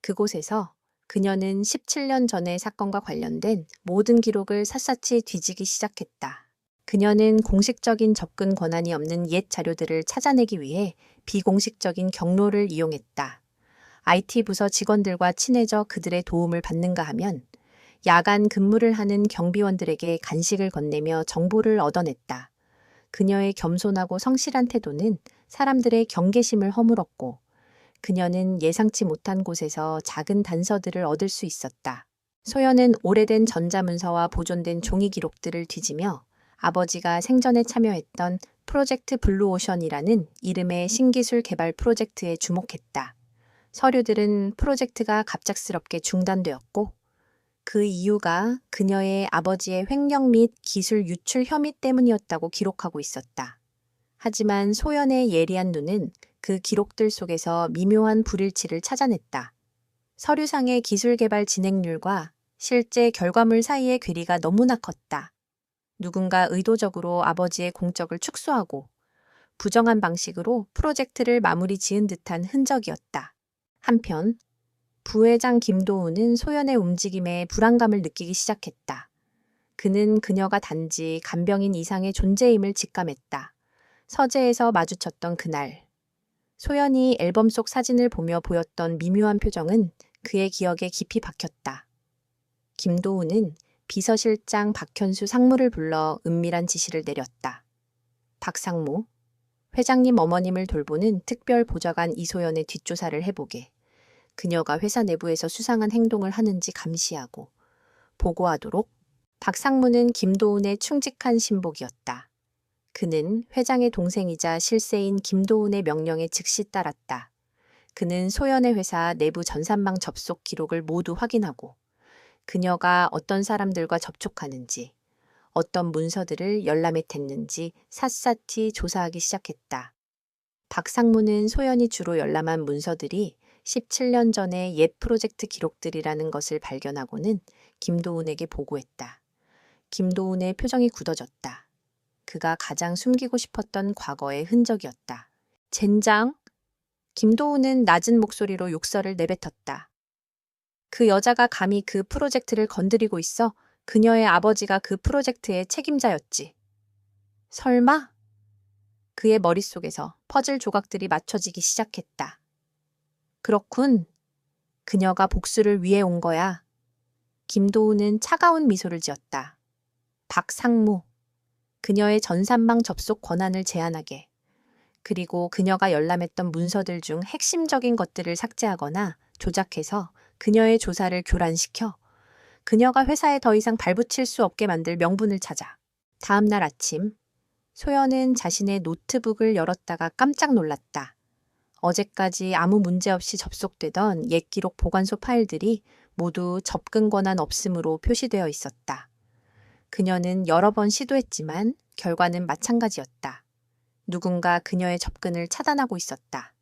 그곳에서 그녀는 17년 전의 사건과 관련된 모든 기록을 샅샅이 뒤지기 시작했다. 그녀는 공식적인 접근 권한이 없는 옛 자료들을 찾아내기 위해 비공식적인 경로를 이용했다. IT 부서 직원들과 친해져 그들의 도움을 받는가 하면 야간 근무를 하는 경비원들에게 간식을 건네며 정보를 얻어냈다. 그녀의 겸손하고 성실한 태도는 사람들의 경계심을 허물었고 그녀는 예상치 못한 곳에서 작은 단서들을 얻을 수 있었다. 소연은 오래된 전자문서와 보존된 종이 기록들을 뒤지며 아버지가 생전에 참여했던 프로젝트 블루오션이라는 이름의 신기술 개발 프로젝트에 주목했다. 서류들은 프로젝트가 갑작스럽게 중단되었고 그 이유가 그녀의 아버지의 횡령 및 기술 유출 혐의 때문이었다고 기록하고 있었다. 하지만 소연의 예리한 눈은 그 기록들 속에서 미묘한 불일치를 찾아냈다. 서류상의 기술 개발 진행률과 실제 결과물 사이의 괴리가 너무나 컸다. 누군가 의도적으로 아버지의 공적을 축소하고 부정한 방식으로 프로젝트를 마무리 지은 듯한 흔적이었다. 한편 부회장 김도훈은 소연의 움직임에 불안감을 느끼기 시작했다. 그는 그녀가 단지 간병인 이상의 존재임을 직감했다. 서재에서 마주쳤던 그날, 소연이 앨범 속 사진을 보며 보였던 미묘한 표정은 그의 기억에 깊이 박혔다. 김도훈은 비서실장 박현수 상무를 불러 은밀한 지시를 내렸다. 박상무, 회장님 어머님을 돌보는 특별 보좌관 이소연의 뒷조사를 해보게. 그녀가 회사 내부에서 수상한 행동을 하는지 감시하고 보고하도록. 박상무는 김도훈의 충직한 신복이었다. 그는 회장의 동생이자 실세인 김도훈의 명령에 즉시 따랐다. 그는 소연의 회사 내부 전산망 접속 기록을 모두 확인하고 그녀가 어떤 사람들과 접촉하는지, 어떤 문서들을 열람했는지 샅샅이 조사하기 시작했다. 박상무는 소연이 주로 열람한 문서들이 17년 전의 옛 프로젝트 기록들이라는 것을 발견하고는 김도훈에게 보고했다. 김도훈의 표정이 굳어졌다. 그가 가장 숨기고 싶었던 과거의 흔적이었다. 젠장! 김도훈은 낮은 목소리로 욕설을 내뱉었다. 그 여자가 감히 그 프로젝트를 건드리고 있어 그녀의 아버지가 그 프로젝트의 책임자였지. 설마? 그의 머릿속에서 퍼즐 조각들이 맞춰지기 시작했다. 그렇군. 그녀가 복수를 위해 온 거야. 김도훈은 차가운 미소를 지었다. 박상무. 그녀의 전산망 접속 권한을 제한하게. 그리고 그녀가 열람했던 문서들 중 핵심적인 것들을 삭제하거나 조작해서 그녀의 조사를 교란시켜 그녀가 회사에 더 이상 발붙일 수 없게 만들 명분을 찾아. 다음 날 아침, 소연은 자신의 노트북을 열었다가 깜짝 놀랐다. 어제까지 아무 문제 없이 접속되던 옛 기록 보관소 파일들이 모두 접근 권한 없음으로 표시되어 있었다. 그녀는 여러 번 시도했지만 결과는 마찬가지였다. 누군가 그녀의 접근을 차단하고 있었다.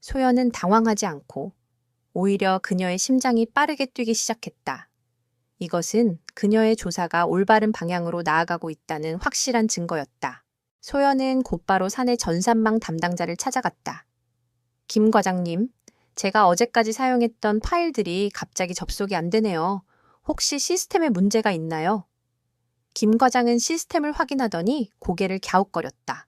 소연은 당황하지 않고 오히려 그녀의 심장이 빠르게 뛰기 시작했다. 이것은 그녀의 조사가 올바른 방향으로 나아가고 있다는 확실한 증거였다. 소연은 곧바로 사내 전산망 담당자를 찾아갔다. 김 과장님, 제가 어제까지 사용했던 파일들이 갑자기 접속이 안 되네요. 혹시 시스템에 문제가 있나요? 김 과장은 시스템을 확인하더니 고개를 갸웃거렸다.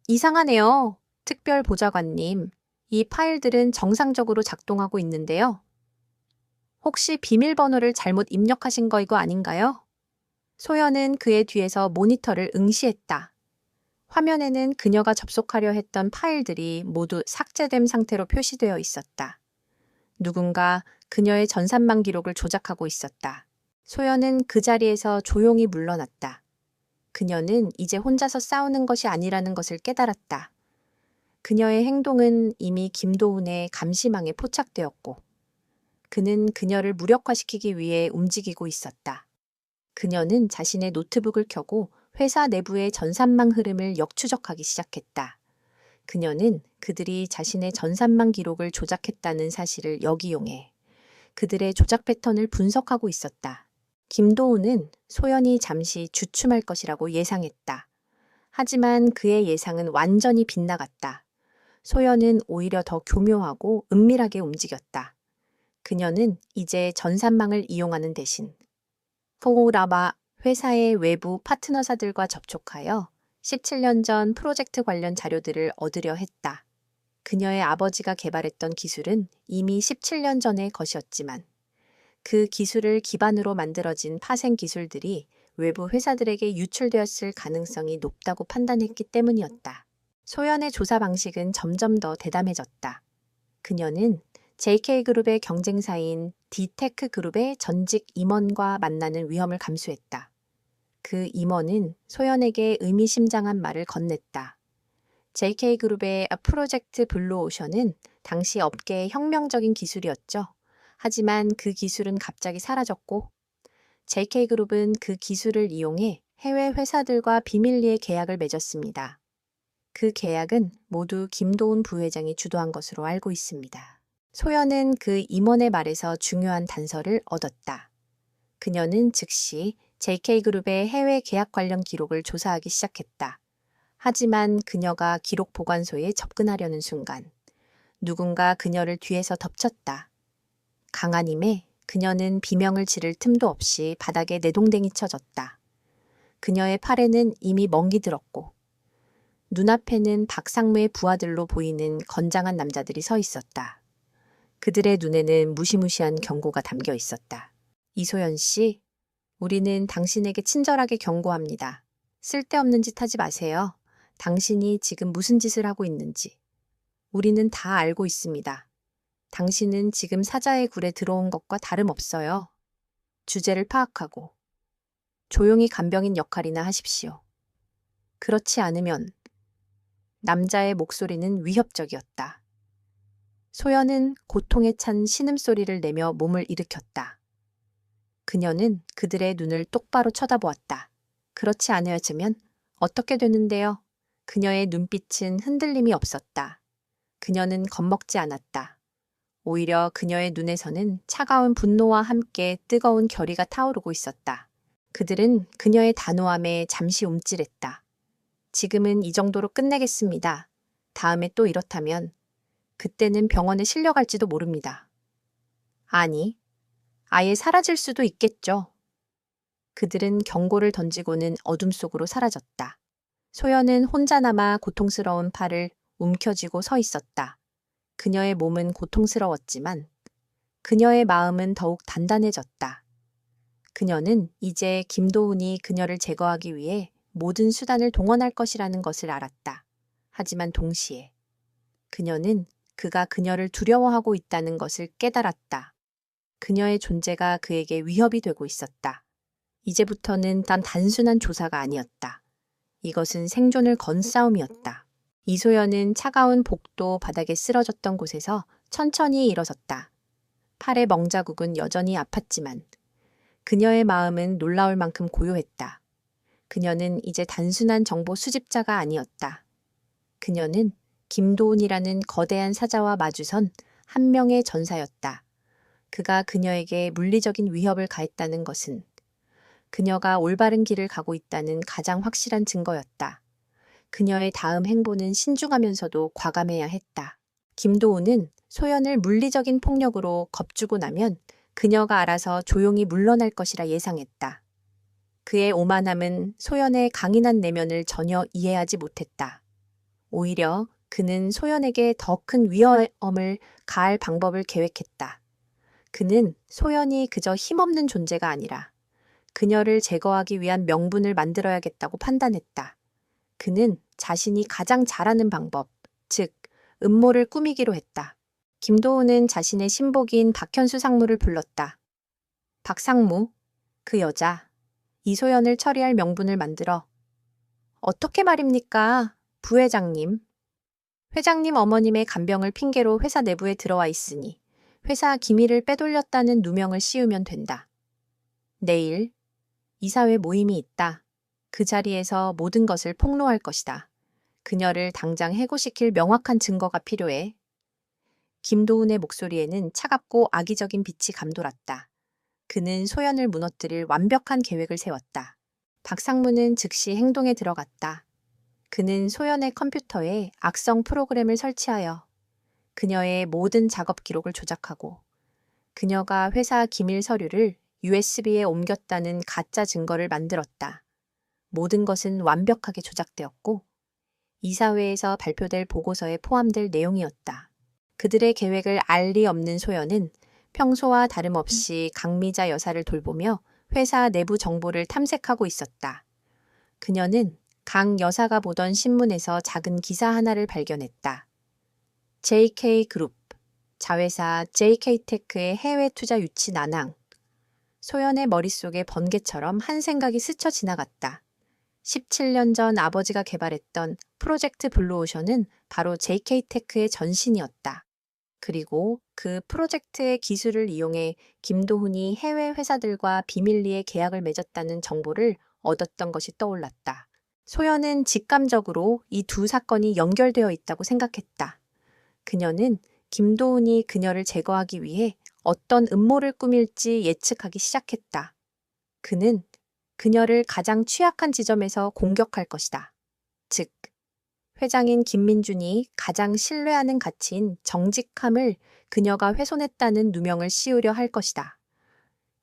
이상하네요. 특별보좌관님, 이 파일들은 정상적으로 작동하고 있는데요. 혹시 비밀번호를 잘못 입력하신 거 이거 아닌가요? 소연은 그의 뒤에서 모니터를 응시했다. 화면에는 그녀가 접속하려 했던 파일들이 모두 삭제된 상태로 표시되어 있었다. 누군가 그녀의 전산망 기록을 조작하고 있었다. 소연은 그 자리에서 조용히 물러났다. 그녀는 이제 혼자서 싸우는 것이 아니라는 것을 깨달았다. 그녀의 행동은 이미 김도훈의 감시망에 포착되었고, 그는 그녀를 무력화시키기 위해 움직이고 있었다. 그녀는 자신의 노트북을 켜고 회사 내부의 전산망 흐름을 역추적하기 시작했다. 그녀는 그들이 자신의 전산망 기록을 조작했다는 사실을 역이용해 그들의 조작 패턴을 분석하고 있었다. 김도훈은 소연이 잠시 주춤할 것이라고 예상했다. 하지만 그의 예상은 완전히 빗나갔다. 소연은 오히려 더 교묘하고 은밀하게 움직였다. 그녀는 이제 전산망을 이용하는 대신 포우라바 회사의 외부 파트너사들과 접촉하여 17년 전 프로젝트 관련 자료들을 얻으려 했다. 그녀의 아버지가 개발했던 기술은 이미 17년 전의 것이었지만 그 기술을 기반으로 만들어진 파생 기술들이 외부 회사들에게 유출되었을 가능성이 높다고 판단했기 때문이었다. 소연의 조사 방식은 점점 더 대담해졌다. 그녀는 JK그룹의 경쟁사인 D테크그룹의 전직 임원과 만나는 위험을 감수했다. 그 임원은 소연에게 의미심장한 말을 건넸다. JK그룹의 프로젝트 블루오션은 당시 업계의 혁명적인 기술이었죠. 하지만 그 기술은 갑자기 사라졌고 JK그룹은 그 기술을 이용해 해외 회사들과 비밀리에 계약을 맺었습니다. 그 계약은 모두 김도훈 부회장이 주도한 것으로 알고 있습니다. 소연은 그 임원의 말에서 중요한 단서를 얻었다. 그녀는 즉시 JK그룹의 해외 계약 관련 기록을 조사하기 시작했다. 하지만 그녀가 기록 보관소에 접근하려는 순간 누군가 그녀를 뒤에서 덮쳤다. 강한 힘에 그녀는 비명을 지를 틈도 없이 바닥에 내동댕이 쳐졌다. 그녀의 팔에는 이미 멍이 들었고 눈앞에는 박상무의 부하들로 보이는 건장한 남자들이 서 있었다. 그들의 눈에는 무시무시한 경고가 담겨 있었다. 이소연 씨, 우리는 당신에게 친절하게 경고합니다. 쓸데없는 짓 하지 마세요. 당신이 지금 무슨 짓을 하고 있는지. 우리는 다 알고 있습니다. 당신은 지금 사자의 굴에 들어온 것과 다름없어요. 주제를 파악하고 조용히 간병인 역할이나 하십시오. 그렇지 않으면 남자의 목소리는 위협적이었다. 소연은 고통에 찬 신음소리를 내며 몸을 일으켰다. 그녀는 그들의 눈을 똑바로 쳐다보았다. 그렇지 않으면 어떻게 되는데요? 그녀의 눈빛은 흔들림이 없었다. 그녀는 겁먹지 않았다. 오히려 그녀의 눈에서는 차가운 분노와 함께 뜨거운 결의가 타오르고 있었다. 그들은 그녀의 단호함에 잠시 움찔했다. 지금은 이 정도로 끝내겠습니다. 다음에 또 이렇다면 그때는 병원에 실려갈지도 모릅니다. 아니, 아예 사라질 수도 있겠죠. 그들은 경고를 던지고는 어둠 속으로 사라졌다. 소연은 혼자 남아 고통스러운 팔을 움켜쥐고 서 있었다. 그녀의 몸은 고통스러웠지만 그녀의 마음은 더욱 단단해졌다. 그녀는 이제 김도훈이 그녀를 제거하기 위해 모든 수단을 동원할 것이라는 것을 알았다. 하지만 동시에 그녀는 그가 그녀를 두려워하고 있다는 것을 깨달았다. 그녀의 존재가 그에게 위협이 되고 있었다. 이제부터는 단 단순한 조사가 아니었다. 이것은 생존을 건 싸움이었다. 이소연은 차가운 복도 바닥에 쓰러졌던 곳에서 천천히 일어섰다. 팔의 멍자국은 여전히 아팠지만 그녀의 마음은 놀라울 만큼 고요했다. 그녀는 이제 단순한 정보 수집자가 아니었다. 그녀는 김도훈이라는 거대한 사자와 마주선 한 명의 전사였다. 그가 그녀에게 물리적인 위협을 가했다는 것은 그녀가 올바른 길을 가고 있다는 가장 확실한 증거였다. 그녀의 다음 행보는 신중하면서도 과감해야 했다. 김도훈은 소연을 물리적인 폭력으로 겁주고 나면 그녀가 알아서 조용히 물러날 것이라 예상했다. 그의 오만함은 소연의 강인한 내면을 전혀 이해하지 못했다. 오히려 그는 소연에게 더 큰 위험을 가할 방법을 계획했다. 그는 소연이 그저 힘없는 존재가 아니라 그녀를 제거하기 위한 명분을 만들어야겠다고 판단했다. 그는 자신이 가장 잘하는 방법, 즉 음모를 꾸미기로 했다. 김도훈은 자신의 신복인 박현수 상무를 불렀다. 박상무, 그 여자, 이소연을 처리할 명분을 만들어. 어떻게 말입니까? 부회장님. 회장님 어머님의 간병을 핑계로 회사 내부에 들어와 있으니 회사 기밀을 빼돌렸다는 누명을 씌우면 된다. 내일 이사회 모임이 있다. 그 자리에서 모든 것을 폭로할 것이다. 그녀를 당장 해고시킬 명확한 증거가 필요해. 김도훈의 목소리에는 차갑고 악의적인 빛이 감돌았다. 그는 소연을 무너뜨릴 완벽한 계획을 세웠다. 박상무는 즉시 행동에 들어갔다. 그는 소연의 컴퓨터에 악성 프로그램을 설치하여 그녀의 모든 작업 기록을 조작하고 그녀가 회사 기밀 서류를 USB에 옮겼다는 가짜 증거를 만들었다. 모든 것은 완벽하게 조작되었고 이사회에서 발표될 보고서에 포함될 내용이었다. 그들의 계획을 알 리 없는 소연은 평소와 다름없이 강미자 여사를 돌보며 회사 내부 정보를 탐색하고 있었다. 그녀는 강 여사가 보던 신문에서 작은 기사 하나를 발견했다. JK그룹, 자회사 JK테크의 해외 투자 유치 난항. 소연의 머릿속에 번개처럼 한 생각이 스쳐 지나갔다. 17년 전 아버지가 개발했던 프로젝트 블루오션은 바로 JK테크의 전신이었다. 그리고 그 프로젝트의 기술을 이용해 김도훈이 해외 회사들과 비밀리에 계약을 맺었다는 정보를 얻었던 것이 떠올랐다. 소연은 직감적으로 이 두 사건이 연결되어 있다고 생각했다. 그녀는 김도훈이 그녀를 제거하기 위해 어떤 음모를 꾸밀지 예측하기 시작했다. 그는 그녀를 가장 취약한 지점에서 공격할 것이다. 즉, 회장인 김민준이 가장 신뢰하는 가치인 정직함을 그녀가 훼손했다는 누명을 씌우려 할 것이다.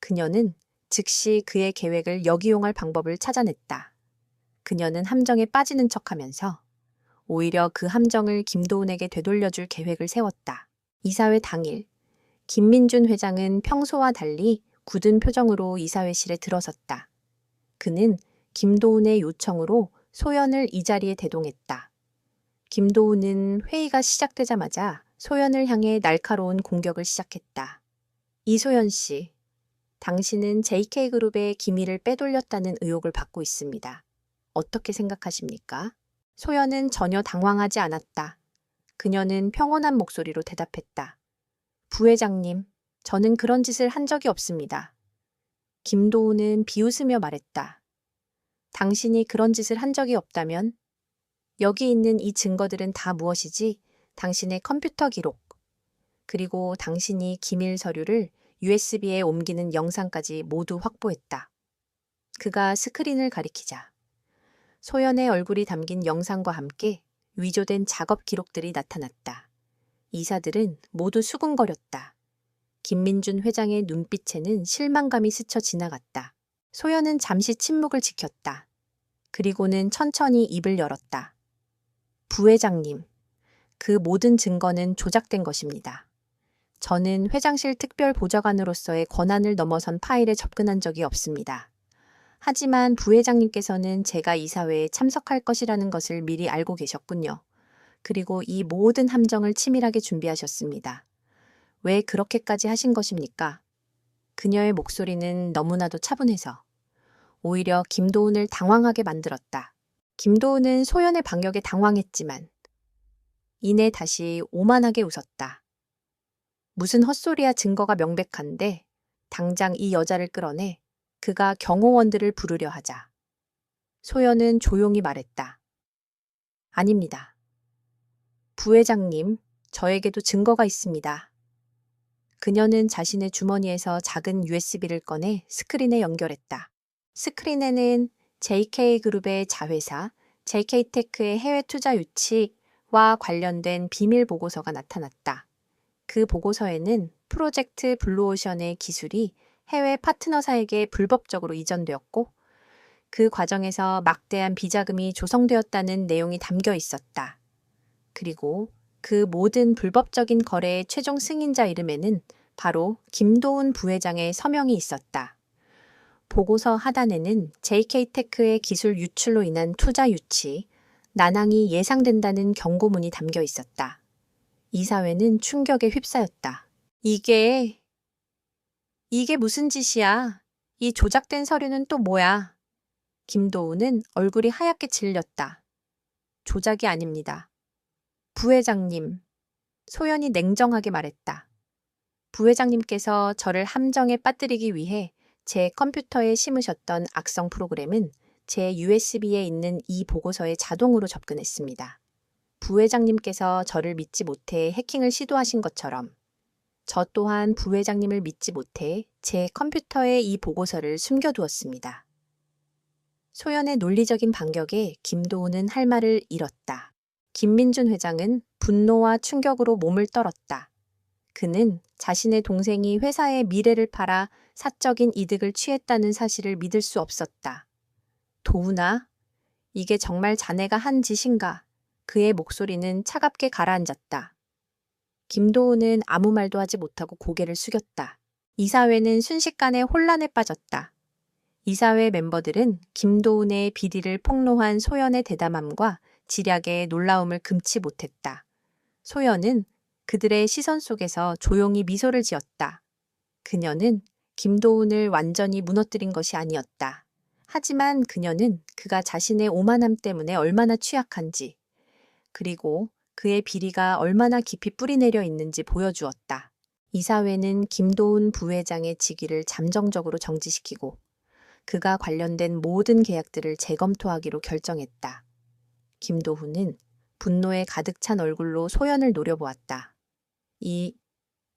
그녀는 즉시 그의 계획을 역이용할 방법을 찾아냈다. 그녀는 함정에 빠지는 척하면서 오히려 그 함정을 김도훈에게 되돌려줄 계획을 세웠다. 이사회 당일, 김민준 회장은 평소와 달리 굳은 표정으로 이사회실에 들어섰다. 그는 김도훈의 요청으로 소연을 이 자리에 대동했다. 김도훈은 회의가 시작되자마자 소연을 향해 날카로운 공격을 시작했다. 이소연 씨, 당신은 JK그룹의 기밀을 빼돌렸다는 의혹을 받고 있습니다. 어떻게 생각하십니까? 소연은 전혀 당황하지 않았다. 그녀는 평온한 목소리로 대답했다. 부회장님, 저는 그런 짓을 한 적이 없습니다. 김도훈은 비웃으며 말했다. 당신이 그런 짓을 한 적이 없다면 여기 있는 이 증거들은 다 무엇이지? 당신의 컴퓨터 기록, 그리고 당신이 기밀 서류를 USB에 옮기는 영상까지 모두 확보했다. 그가 스크린을 가리키자 소연의 얼굴이 담긴 영상과 함께 위조된 작업 기록들이 나타났다. 이사들은 모두 수군거렸다. 김민준 회장의 눈빛에는 실망감이 스쳐 지나갔다. 소연은 잠시 침묵을 지켰다. 그리고는 천천히 입을 열었다. 부회장님, 그 모든 증거는 조작된 것입니다. 저는 회장실 특별 보좌관으로서의 권한을 넘어선 파일에 접근한 적이 없습니다. 하지만 부회장님께서는 제가 이사회에 참석할 것이라는 것을 미리 알고 계셨군요. 그리고 이 모든 함정을 치밀하게 준비하셨습니다. 왜 그렇게까지 하신 것입니까? 그녀의 목소리는 너무나도 차분해서 오히려 김도훈을 당황하게 만들었다. 김도훈은 소연의 반격에 당황했지만 이내 다시 오만하게 웃었다. 무슨 헛소리야, 증거가 명백한데 당장 이 여자를 끌어내 그가 경호원들을 부르려 하자. 소연은 조용히 말했다. 아닙니다. 부회장님, 저에게도 증거가 있습니다. 그녀는 자신의 주머니에서 작은 USB를 꺼내 스크린에 연결했다. 스크린에는 JK그룹의 자회사, JK테크의 해외 투자 유치와 관련된 비밀 보고서가 나타났다. 그 보고서에는 프로젝트 블루오션의 기술이 해외 파트너사에게 불법적으로 이전되었고 그 과정에서 막대한 비자금이 조성되었다는 내용이 담겨 있었다. 그리고 그 모든 불법적인 거래의 최종 승인자 이름에는 바로 김도훈 부회장의 서명이 있었다. 보고서 하단에는 JK테크의 기술 유출로 인한 투자 유치, 난항이 예상된다는 경고문이 담겨 있었다. 이사회는 충격에 휩싸였다. 이게 무슨 짓이야? 이 조작된 서류는 또 뭐야? 김도훈은 얼굴이 하얗게 질렸다. 조작이 아닙니다. 부회장님, 소연이 냉정하게 말했다. 부회장님께서 저를 함정에 빠뜨리기 위해 제 컴퓨터에 심으셨던 악성 프로그램은 제 USB에 있는 이 보고서에 자동으로 접근했습니다. 부회장님께서 저를 믿지 못해 해킹을 시도하신 것처럼 저 또한 부회장님을 믿지 못해 제 컴퓨터에 이 보고서를 숨겨두었습니다. 소연의 논리적인 반격에 김도훈은 할 말을 잃었다. 김민준 회장은 분노와 충격으로 몸을 떨었다. 그는 자신의 동생이 회사의 미래를 팔아 사적인 이득을 취했다는 사실을 믿을 수 없었다. 도훈아, 이게 정말 자네가 한 짓인가? 그의 목소리는 차갑게 가라앉았다. 김도훈은 아무 말도 하지 못하고 고개를 숙였다. 이사회는 순식간에 혼란에 빠졌다. 이사회 멤버들은 김도훈의 비리를 폭로한 소연의 대담함과 지략의 놀라움을 금치 못했다. 소연은 그들의 시선 속에서 조용히 미소를 지었다. 그녀는 김도훈을 완전히 무너뜨린 것이 아니었다. 하지만 그녀는 그가 자신의 오만함 때문에 얼마나 취약한지, 그리고 그의 비리가 얼마나 깊이 뿌리내려 있는지 보여주었다. 이사회는 김도훈 부회장의 직위를 잠정적으로 정지시키고 그가 관련된 모든 계약들을 재검토하기로 결정했다. 김도훈은 분노에 가득 찬 얼굴로 소연을 노려보았다.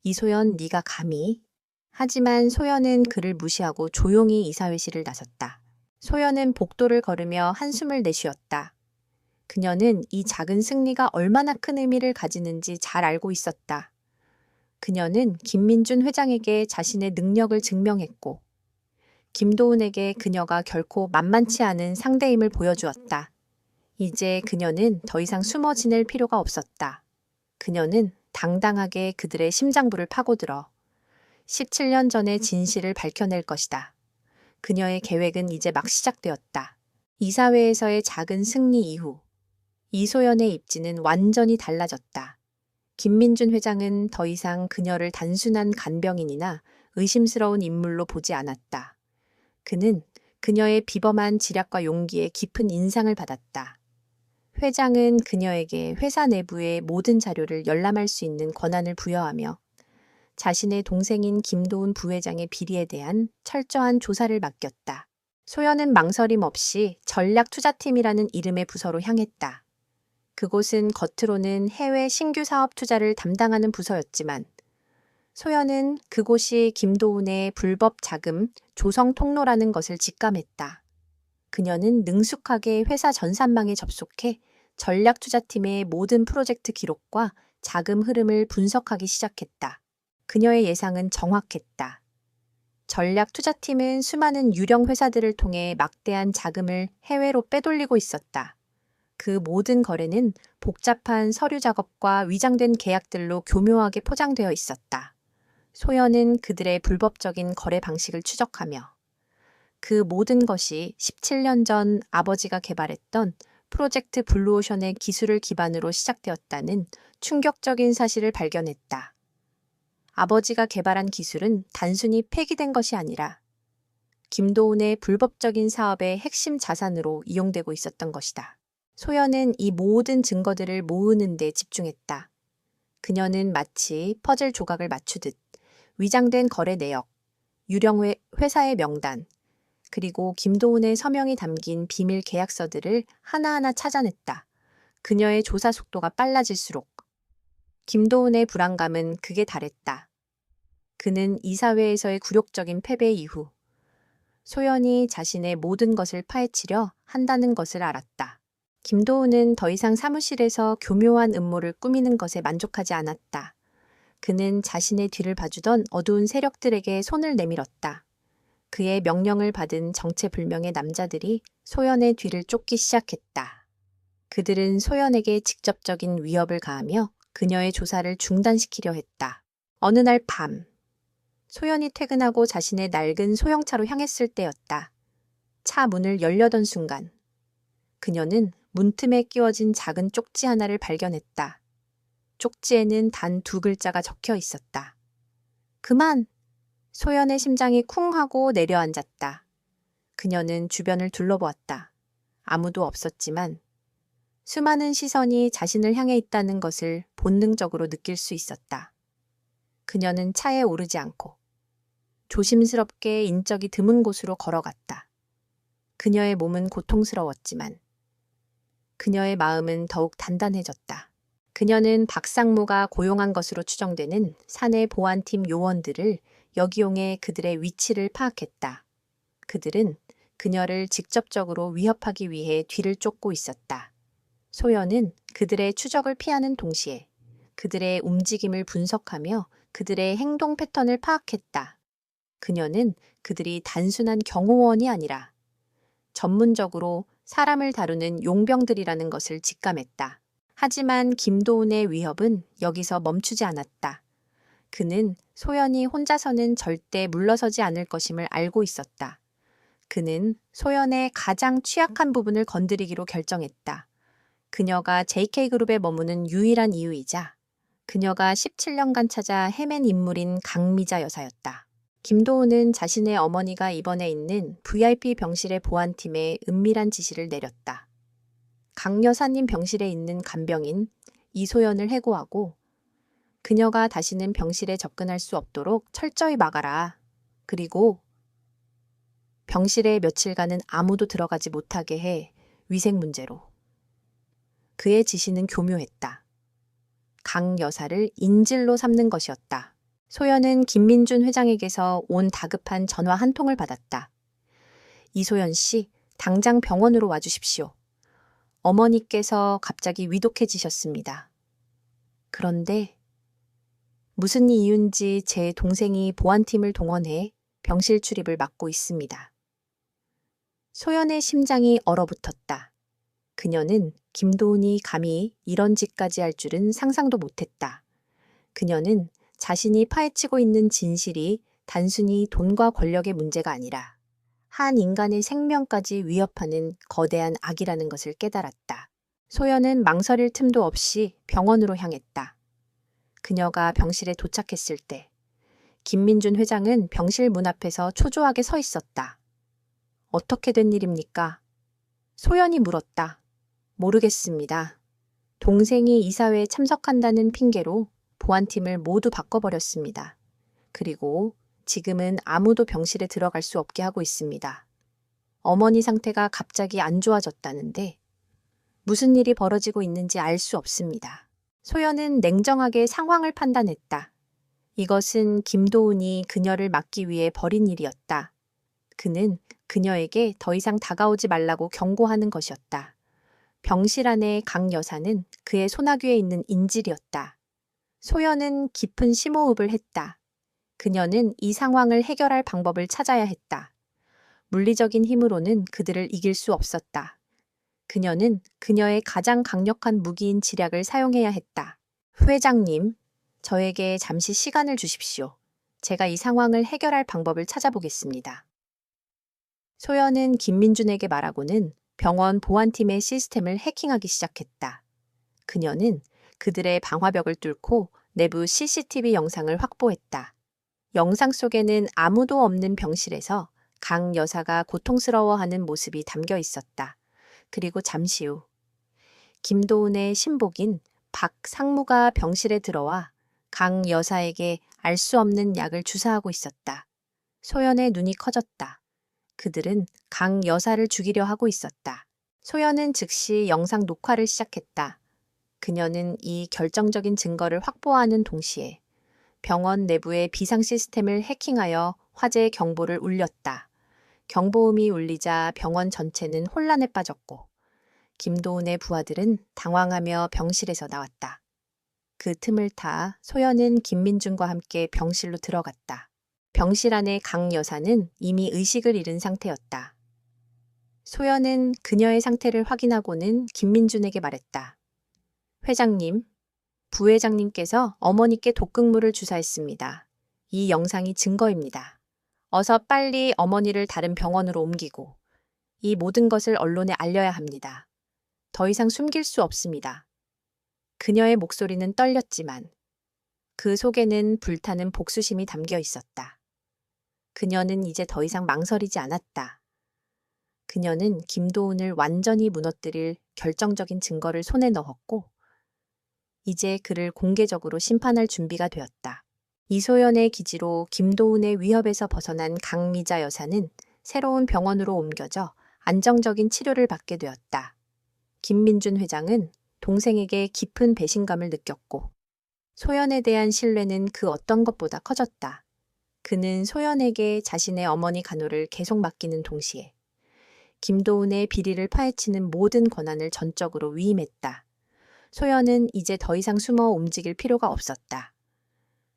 이소연, 네가 감히? 하지만 소연은 그를 무시하고 조용히 이사회실을 나섰다. 소연은 복도를 걸으며 한숨을 내쉬었다. 그녀는 이 작은 승리가 얼마나 큰 의미를 가지는지 잘 알고 있었다. 그녀는 김민준 회장에게 자신의 능력을 증명했고, 김도훈에게 그녀가 결코 만만치 않은 상대임을 보여주었다. 이제 그녀는 더 이상 숨어 지낼 필요가 없었다. 그녀는 당당하게 그들의 심장부를 파고들어 17년 전의 진실을 밝혀낼 것이다. 그녀의 계획은 이제 막 시작되었다. 이사회에서의 작은 승리 이후 이소연의 입지는 완전히 달라졌다. 김민준 회장은 더 이상 그녀를 단순한 간병인이나 의심스러운 인물로 보지 않았다. 그는 그녀의 비범한 지략과 용기에 깊은 인상을 받았다. 회장은 그녀에게 회사 내부의 모든 자료를 열람할 수 있는 권한을 부여하며 자신의 동생인 김도훈 부회장의 비리에 대한 철저한 조사를 맡겼다. 소연은 망설임 없이 전략투자팀이라는 이름의 부서로 향했다. 그곳은 겉으로는 해외 신규 사업 투자를 담당하는 부서였지만 소연은 그곳이 김도훈의 불법 자금 조성 통로라는 것을 직감했다. 그녀는 능숙하게 회사 전산망에 접속해 전략투자팀의 모든 프로젝트 기록과 자금 흐름을 분석하기 시작했다. 그녀의 예상은 정확했다. 전략투자팀은 수많은 유령 회사들을 통해 막대한 자금을 해외로 빼돌리고 있었다. 그 모든 거래는 복잡한 서류 작업과 위장된 계약들로 교묘하게 포장되어 있었다. 소연은 그들의 불법적인 거래 방식을 추적하며 그 모든 것이 17년 전 아버지가 개발했던 프로젝트 블루오션의 기술을 기반으로 시작되었다는 충격적인 사실을 발견했다. 아버지가 개발한 기술은 단순히 폐기된 것이 아니라 김도훈의 불법적인 사업의 핵심 자산으로 이용되고 있었던 것이다. 소연은 이 모든 증거들을 모으는 데 집중했다. 그녀는 마치 퍼즐 조각을 맞추듯 위장된 거래 내역, 유령 회사의 명단, 그리고 김도훈의 서명이 담긴 비밀 계약서들을 하나하나 찾아냈다. 그녀의 조사 속도가 빨라질수록 김도훈의 불안감은 극에 달했다. 그는 이사회에서의 굴욕적인 패배 이후 소연이 자신의 모든 것을 파헤치려 한다는 것을 알았다. 김도훈은 더 이상 사무실에서 교묘한 음모를 꾸미는 것에 만족하지 않았다. 그는 자신의 뒤를 봐주던 어두운 세력들에게 손을 내밀었다. 그의 명령을 받은 정체불명의 남자들이 소연의 뒤를 쫓기 시작했다. 그들은 소연에게 직접적인 위협을 가하며 그녀의 조사를 중단시키려 했다. 어느 날 밤, 소연이 퇴근하고 자신의 낡은 소형차로 향했을 때였다. 차 문을 열려던 순간, 그녀는 문틈에 끼워진 작은 쪽지 하나를 발견했다. 쪽지에는 단 2글자가 적혀 있었다. 그만! 소연의 심장이 쿵 하고 내려앉았다. 그녀는 주변을 둘러보았다. 아무도 없었지만 수많은 시선이 자신을 향해 있다는 것을 본능적으로 느낄 수 있었다. 그녀는 차에 오르지 않고 조심스럽게 인적이 드문 곳으로 걸어갔다. 그녀의 몸은 고통스러웠지만 그녀의 마음은 더욱 단단해졌다. 그녀는 박상무가 고용한 것으로 추정되는 사내 보안팀 요원들을 역이용해 그들의 위치를 파악했다. 그들은 그녀를 직접적으로 위협하기 위해 뒤를 쫓고 있었다. 소연은 그들의 추적을 피하는 동시에 그들의 움직임을 분석하며 그들의 행동 패턴을 파악했다. 그녀는 그들이 단순한 경호원이 아니라 전문적으로 사람을 다루는 용병들이라는 것을 직감했다. 하지만 김도훈의 위협은 여기서 멈추지 않았다. 그는 소연이 혼자서는 절대 물러서지 않을 것임을 알고 있었다. 그는 소연의 가장 취약한 부분을 건드리기로 결정했다. 그녀가 JK그룹에 머무는 유일한 이유이자 그녀가 17년간 찾아 헤맨 인물인 강미자 여사였다. 김도훈은 자신의 어머니가 입원해 있는 VIP 병실의 보안팀에 은밀한 지시를 내렸다. 강 여사님 병실에 있는 간병인 이소연을 해고하고 그녀가 다시는 병실에 접근할 수 없도록 철저히 막아라. 그리고 병실에 며칠간은 아무도 들어가지 못하게 해 위생 문제로. 그의 지시는 교묘했다. 강 여사를 인질로 삼는 것이었다. 소연은 김민준 회장에게서 온 다급한 전화 한 통을 받았다. 이소연 씨, 당장 병원으로 와주십시오. 어머니께서 갑자기 위독해지셨습니다. 그런데 무슨 이유인지 제 동생이 보안팀을 동원해 병실 출입을 막고 있습니다. 소연의 심장이 얼어붙었다. 그녀는 김도훈이 감히 이런 짓까지 할 줄은 상상도 못했다. 그녀는 자신이 파헤치고 있는 진실이 단순히 돈과 권력의 문제가 아니라 한 인간의 생명까지 위협하는 거대한 악이라는 것을 깨달았다. 소연은 망설일 틈도 없이 병원으로 향했다. 그녀가 병실에 도착했을 때 김민준 회장은 병실 문 앞에서 초조하게 서 있었다. 어떻게 된 일입니까? 소연이 물었다. 모르겠습니다. 동생이 이사회에 참석한다는 핑계로 보안팀을 모두 바꿔버렸습니다. 그리고 지금은 아무도 병실에 들어갈 수 없게 하고 있습니다. 어머니 상태가 갑자기 안 좋아졌다는데 무슨 일이 벌어지고 있는지 알 수 없습니다. 소연은 냉정하게 상황을 판단했다. 이것은 김도훈이 그녀를 막기 위해 벌인 일이었다. 그는 그녀에게 더 이상 다가오지 말라고 경고하는 것이었다. 병실 안의 강 여사는 그의 소나귀에 있는 인질이었다. 소연은 깊은 심호흡을 했다. 그녀는 이 상황을 해결할 방법을 찾아야 했다. 물리적인 힘으로는 그들을 이길 수 없었다. 그녀는 그녀의 가장 강력한 무기인 지략을 사용해야 했다. 회장님, 저에게 잠시 시간을 주십시오. 제가 이 상황을 해결할 방법을 찾아보겠습니다. 소연은 김민준에게 말하고는 병원 보안팀의 시스템을 해킹하기 시작했다. 그녀는 그들의 방화벽을 뚫고 내부 CCTV 영상을 확보했다. 영상 속에는 아무도 없는 병실에서 강 여사가 고통스러워하는 모습이 담겨 있었다. 그리고 잠시 후 김도훈의 신복인 박 상무가 병실에 들어와 강 여사에게 알 수 없는 약을 주사하고 있었다. 소연의 눈이 커졌다. 그들은 강 여사를 죽이려 하고 있었다. 소연은 즉시 영상 녹화를 시작했다. 그녀는 이 결정적인 증거를 확보하는 동시에 병원 내부의 비상 시스템을 해킹하여 화재 경보를 울렸다. 경보음이 울리자 병원 전체는 혼란에 빠졌고 김도훈의 부하들은 당황하며 병실에서 나왔다. 그 틈을 타 소연은 김민준과 함께 병실로 들어갔다. 병실 안의 강 여사는 이미 의식을 잃은 상태였다. 소연은 그녀의 상태를 확인하고는 김민준에게 말했다. 회장님, 부회장님께서 어머니께 독극물을 주사했습니다. 이 영상이 증거입니다. 어서 빨리 어머니를 다른 병원으로 옮기고 이 모든 것을 언론에 알려야 합니다. 더 이상 숨길 수 없습니다. 그녀의 목소리는 떨렸지만 그 속에는 불타는 복수심이 담겨 있었다. 그녀는 이제 더 이상 망설이지 않았다. 그녀는 김도훈을 완전히 무너뜨릴 결정적인 증거를 손에 넣었고 이제 그를 공개적으로 심판할 준비가 되었다. 이소연의 기지로 김도훈의 위협에서 벗어난 강미자 여사는 새로운 병원으로 옮겨져 안정적인 치료를 받게 되었다. 김민준 회장은 동생에게 깊은 배신감을 느꼈고 소연에 대한 신뢰는 그 어떤 것보다 커졌다. 그는 소연에게 자신의 어머니 간호를 계속 맡기는 동시에 김도훈의 비리를 파헤치는 모든 권한을 전적으로 위임했다. 소연은 이제 더 이상 숨어 움직일 필요가 없었다.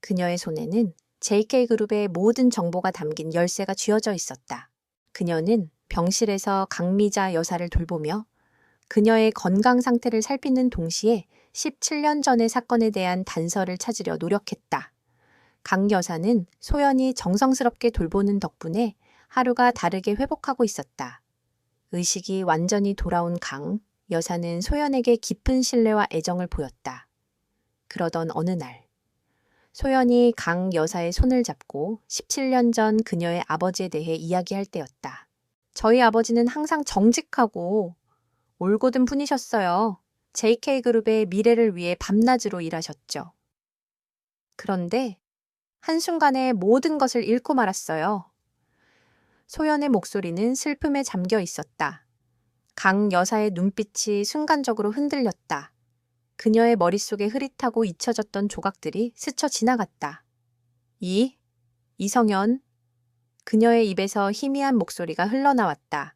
그녀의 손에는 JK그룹의 모든 정보가 담긴 열쇠가 쥐어져 있었다. 그녀는 병실에서 강미자 여사를 돌보며 그녀의 건강 상태를 살피는 동시에 17년 전의 사건에 대한 단서를 찾으려 노력했다. 강 여사는 소연이 정성스럽게 돌보는 덕분에 하루가 다르게 회복하고 있었다. 의식이 완전히 돌아온 강 여사는 소연에게 깊은 신뢰와 애정을 보였다. 그러던 어느 날, 소연이 강 여사의 손을 잡고 17년 전 그녀의 아버지에 대해 이야기할 때였다. 저희 아버지는 항상 정직하고 올곧은 분이셨어요. JK그룹의 미래를 위해 밤낮으로 일하셨죠. 그런데 한순간에 모든 것을 잃고 말았어요. 소연의 목소리는 슬픔에 잠겨 있었다. 강 여사의 눈빛이 순간적으로 흔들렸다. 그녀의 머릿속에 흐릿하고 잊혀졌던 조각들이 스쳐 지나갔다. 이성현. 그녀의 입에서 희미한 목소리가 흘러나왔다.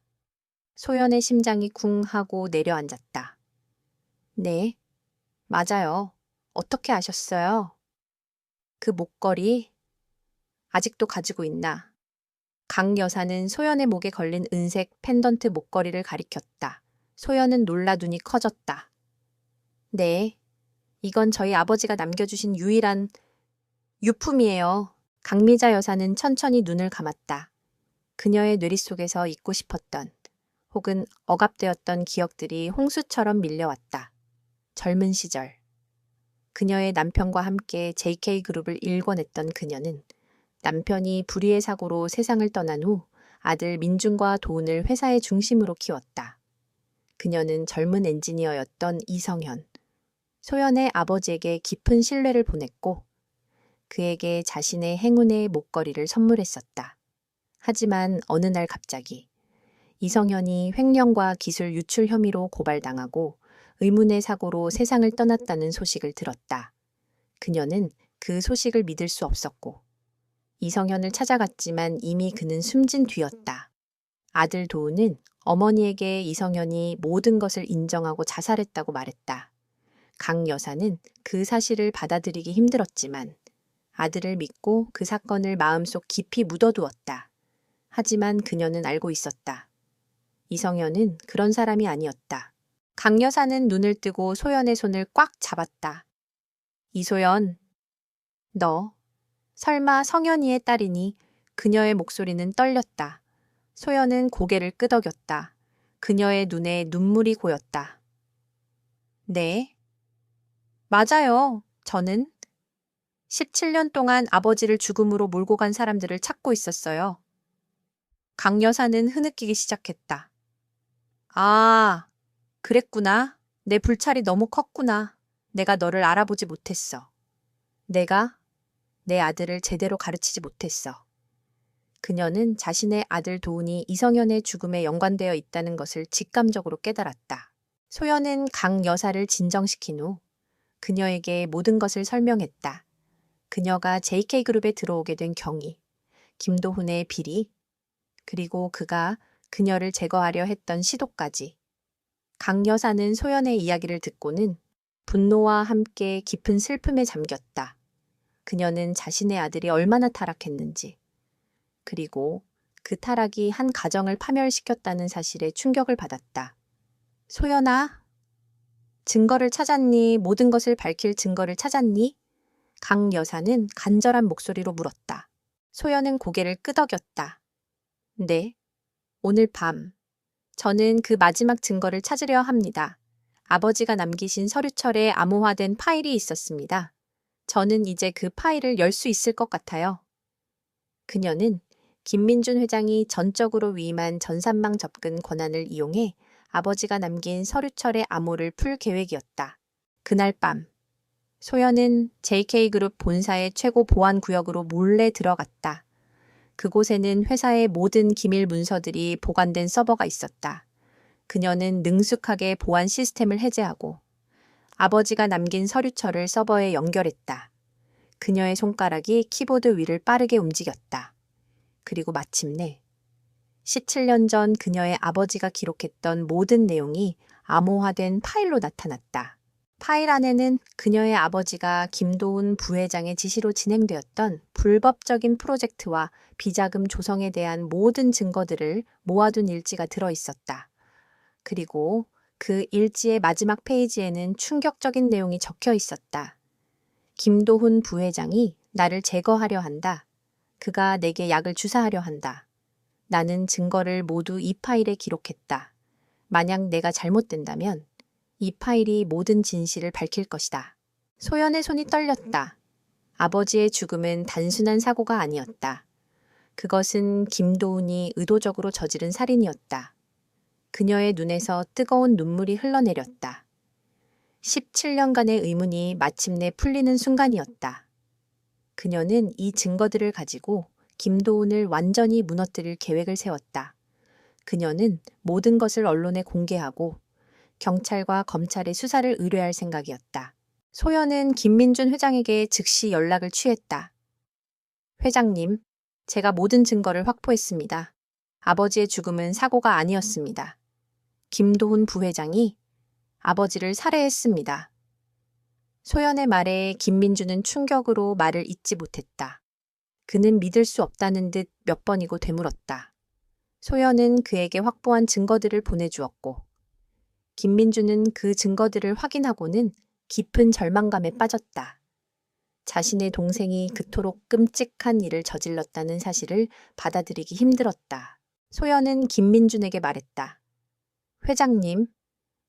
소연의 심장이 쿵 하고 내려앉았다. 네, 맞아요. 어떻게 아셨어요? 그 목걸이 아직도 가지고 있나? 강 여사는 소연의 목에 걸린 은색 펜던트 목걸이를 가리켰다. 소연은 놀라 눈이 커졌다. 네, 이건 저희 아버지가 남겨주신 유일한 유품이에요. 강미자 여사는 천천히 눈을 감았다. 그녀의 뇌리 속에서 잊고 싶었던 혹은 억압되었던 기억들이 홍수처럼 밀려왔다. 젊은 시절, 그녀의 남편과 함께 JK그룹을 일궈냈던 그녀는 남편이 불의의 사고로 세상을 떠난 후 아들 민준과 도훈을 회사의 중심으로 키웠다. 그녀는 젊은 엔지니어였던 이성현, 소연의 아버지에게 깊은 신뢰를 보냈고 그에게 자신의 행운의 목걸이를 선물했었다. 하지만 어느 날 갑자기 이성현이 횡령과 기술 유출 혐의로 고발당하고 의문의 사고로 세상을 떠났다는 소식을 들었다. 그녀는 그 소식을 믿을 수 없었고 이성현을 찾아갔지만 이미 그는 숨진 뒤였다. 아들 도훈은 어머니에게 이성현이 모든 것을 인정하고 자살했다고 말했다. 강 여사는 그 사실을 받아들이기 힘들었지만 아들을 믿고 그 사건을 마음속 깊이 묻어두었다. 하지만 그녀는 알고 있었다. 이성현은 그런 사람이 아니었다. 강 여사는 눈을 뜨고 소연의 손을 꽉 잡았다. 이소연, 너 설마 성현이의 딸이니? 그녀의 목소리는 떨렸다. 소연은 고개를 끄덕였다. 그녀의 눈에 눈물이 고였다. 네, 맞아요. 저는 17년 동안 아버지를 죽음으로 몰고 간 사람들을 찾고 있었어요. 강 여사는 흐느끼기 시작했다. 아, 그랬구나. 내 불찰이 너무 컸구나. 내가 너를 알아보지 못했어. 내가 내 아들을 제대로 가르치지 못했어. 그녀는 자신의 아들 도훈이 이성현의 죽음에 연관되어 있다는 것을 직감적으로 깨달았다. 소연은 강 여사를 진정시킨 후 그녀에게 모든 것을 설명했다. 그녀가 JK그룹에 들어오게 된 경위, 김도훈의 비리, 그리고 그가 그녀를 제거하려 했던 시도까지. 강 여사는 소연의 이야기를 듣고는 분노와 함께 깊은 슬픔에 잠겼다. 그녀는 자신의 아들이 얼마나 타락했는지, 그리고 그 타락이 한 가정을 파멸시켰다는 사실에 충격을 받았다. 소연아, 증거를 찾았니? 모든 것을 밝힐 증거를 찾았니? 강 여사는 간절한 목소리로 물었다. 소연은 고개를 끄덕였다. 네, 오늘 밤. 저는 그 마지막 증거를 찾으려 합니다. 아버지가 남기신 서류철에 암호화된 파일이 있었습니다. 저는 이제 그 파일을 열 수 있을 것 같아요. 그녀는 김민준 회장이 전적으로 위임한 전산망 접근 권한을 이용해 아버지가 남긴 서류철의 암호를 풀 계획이었다. 그날 밤, 소연은 JK그룹 본사의 최고 보안 구역으로 몰래 들어갔다. 그곳에는 회사의 모든 기밀 문서들이 보관된 서버가 있었다. 그녀는 능숙하게 보안 시스템을 해제하고 아버지가 남긴 서류철을 서버에 연결했다. 그녀의 손가락이 키보드 위를 빠르게 움직였다. 그리고 마침내 17년 전 그녀의 아버지가 기록했던 모든 내용이 암호화된 파일로 나타났다. 파일 안에는 그녀의 아버지가 김도훈 부회장의 지시로 진행되었던 불법적인 프로젝트와 비자금 조성에 대한 모든 증거들을 모아둔 일지가 들어 있었다. 그리고 그 일지의 마지막 페이지에는 충격적인 내용이 적혀 있었다. 김도훈 부회장이 나를 제거하려 한다. 그가 내게 약을 주사하려 한다. 나는 증거를 모두 이 파일에 기록했다. 만약 내가 잘못된다면 이 파일이 모든 진실을 밝힐 것이다. 소연의 손이 떨렸다. 아버지의 죽음은 단순한 사고가 아니었다. 그것은 김도훈이 의도적으로 저지른 살인이었다. 그녀의 눈에서 뜨거운 눈물이 흘러내렸다. 17년간의 의문이 마침내 풀리는 순간이었다. 그녀는 이 증거들을 가지고 김도훈을 완전히 무너뜨릴 계획을 세웠다. 그녀는 모든 것을 언론에 공개하고 경찰과 검찰의 수사를 의뢰할 생각이었다. 소연은 김민준 회장에게 즉시 연락을 취했다. 회장님, 제가 모든 증거를 확보했습니다. 아버지의 죽음은 사고가 아니었습니다. 김도훈 부회장이 아버지를 살해했습니다. 소연의 말에 김민준은 충격으로 말을 잇지 못했다. 그는 믿을 수 없다는 듯 몇 번이고 되물었다. 소연은 그에게 확보한 증거들을 보내주었고 김민준은 그 증거들을 확인하고는 깊은 절망감에 빠졌다. 자신의 동생이 그토록 끔찍한 일을 저질렀다는 사실을 받아들이기 힘들었다. 소연은 김민준에게 말했다. 회장님,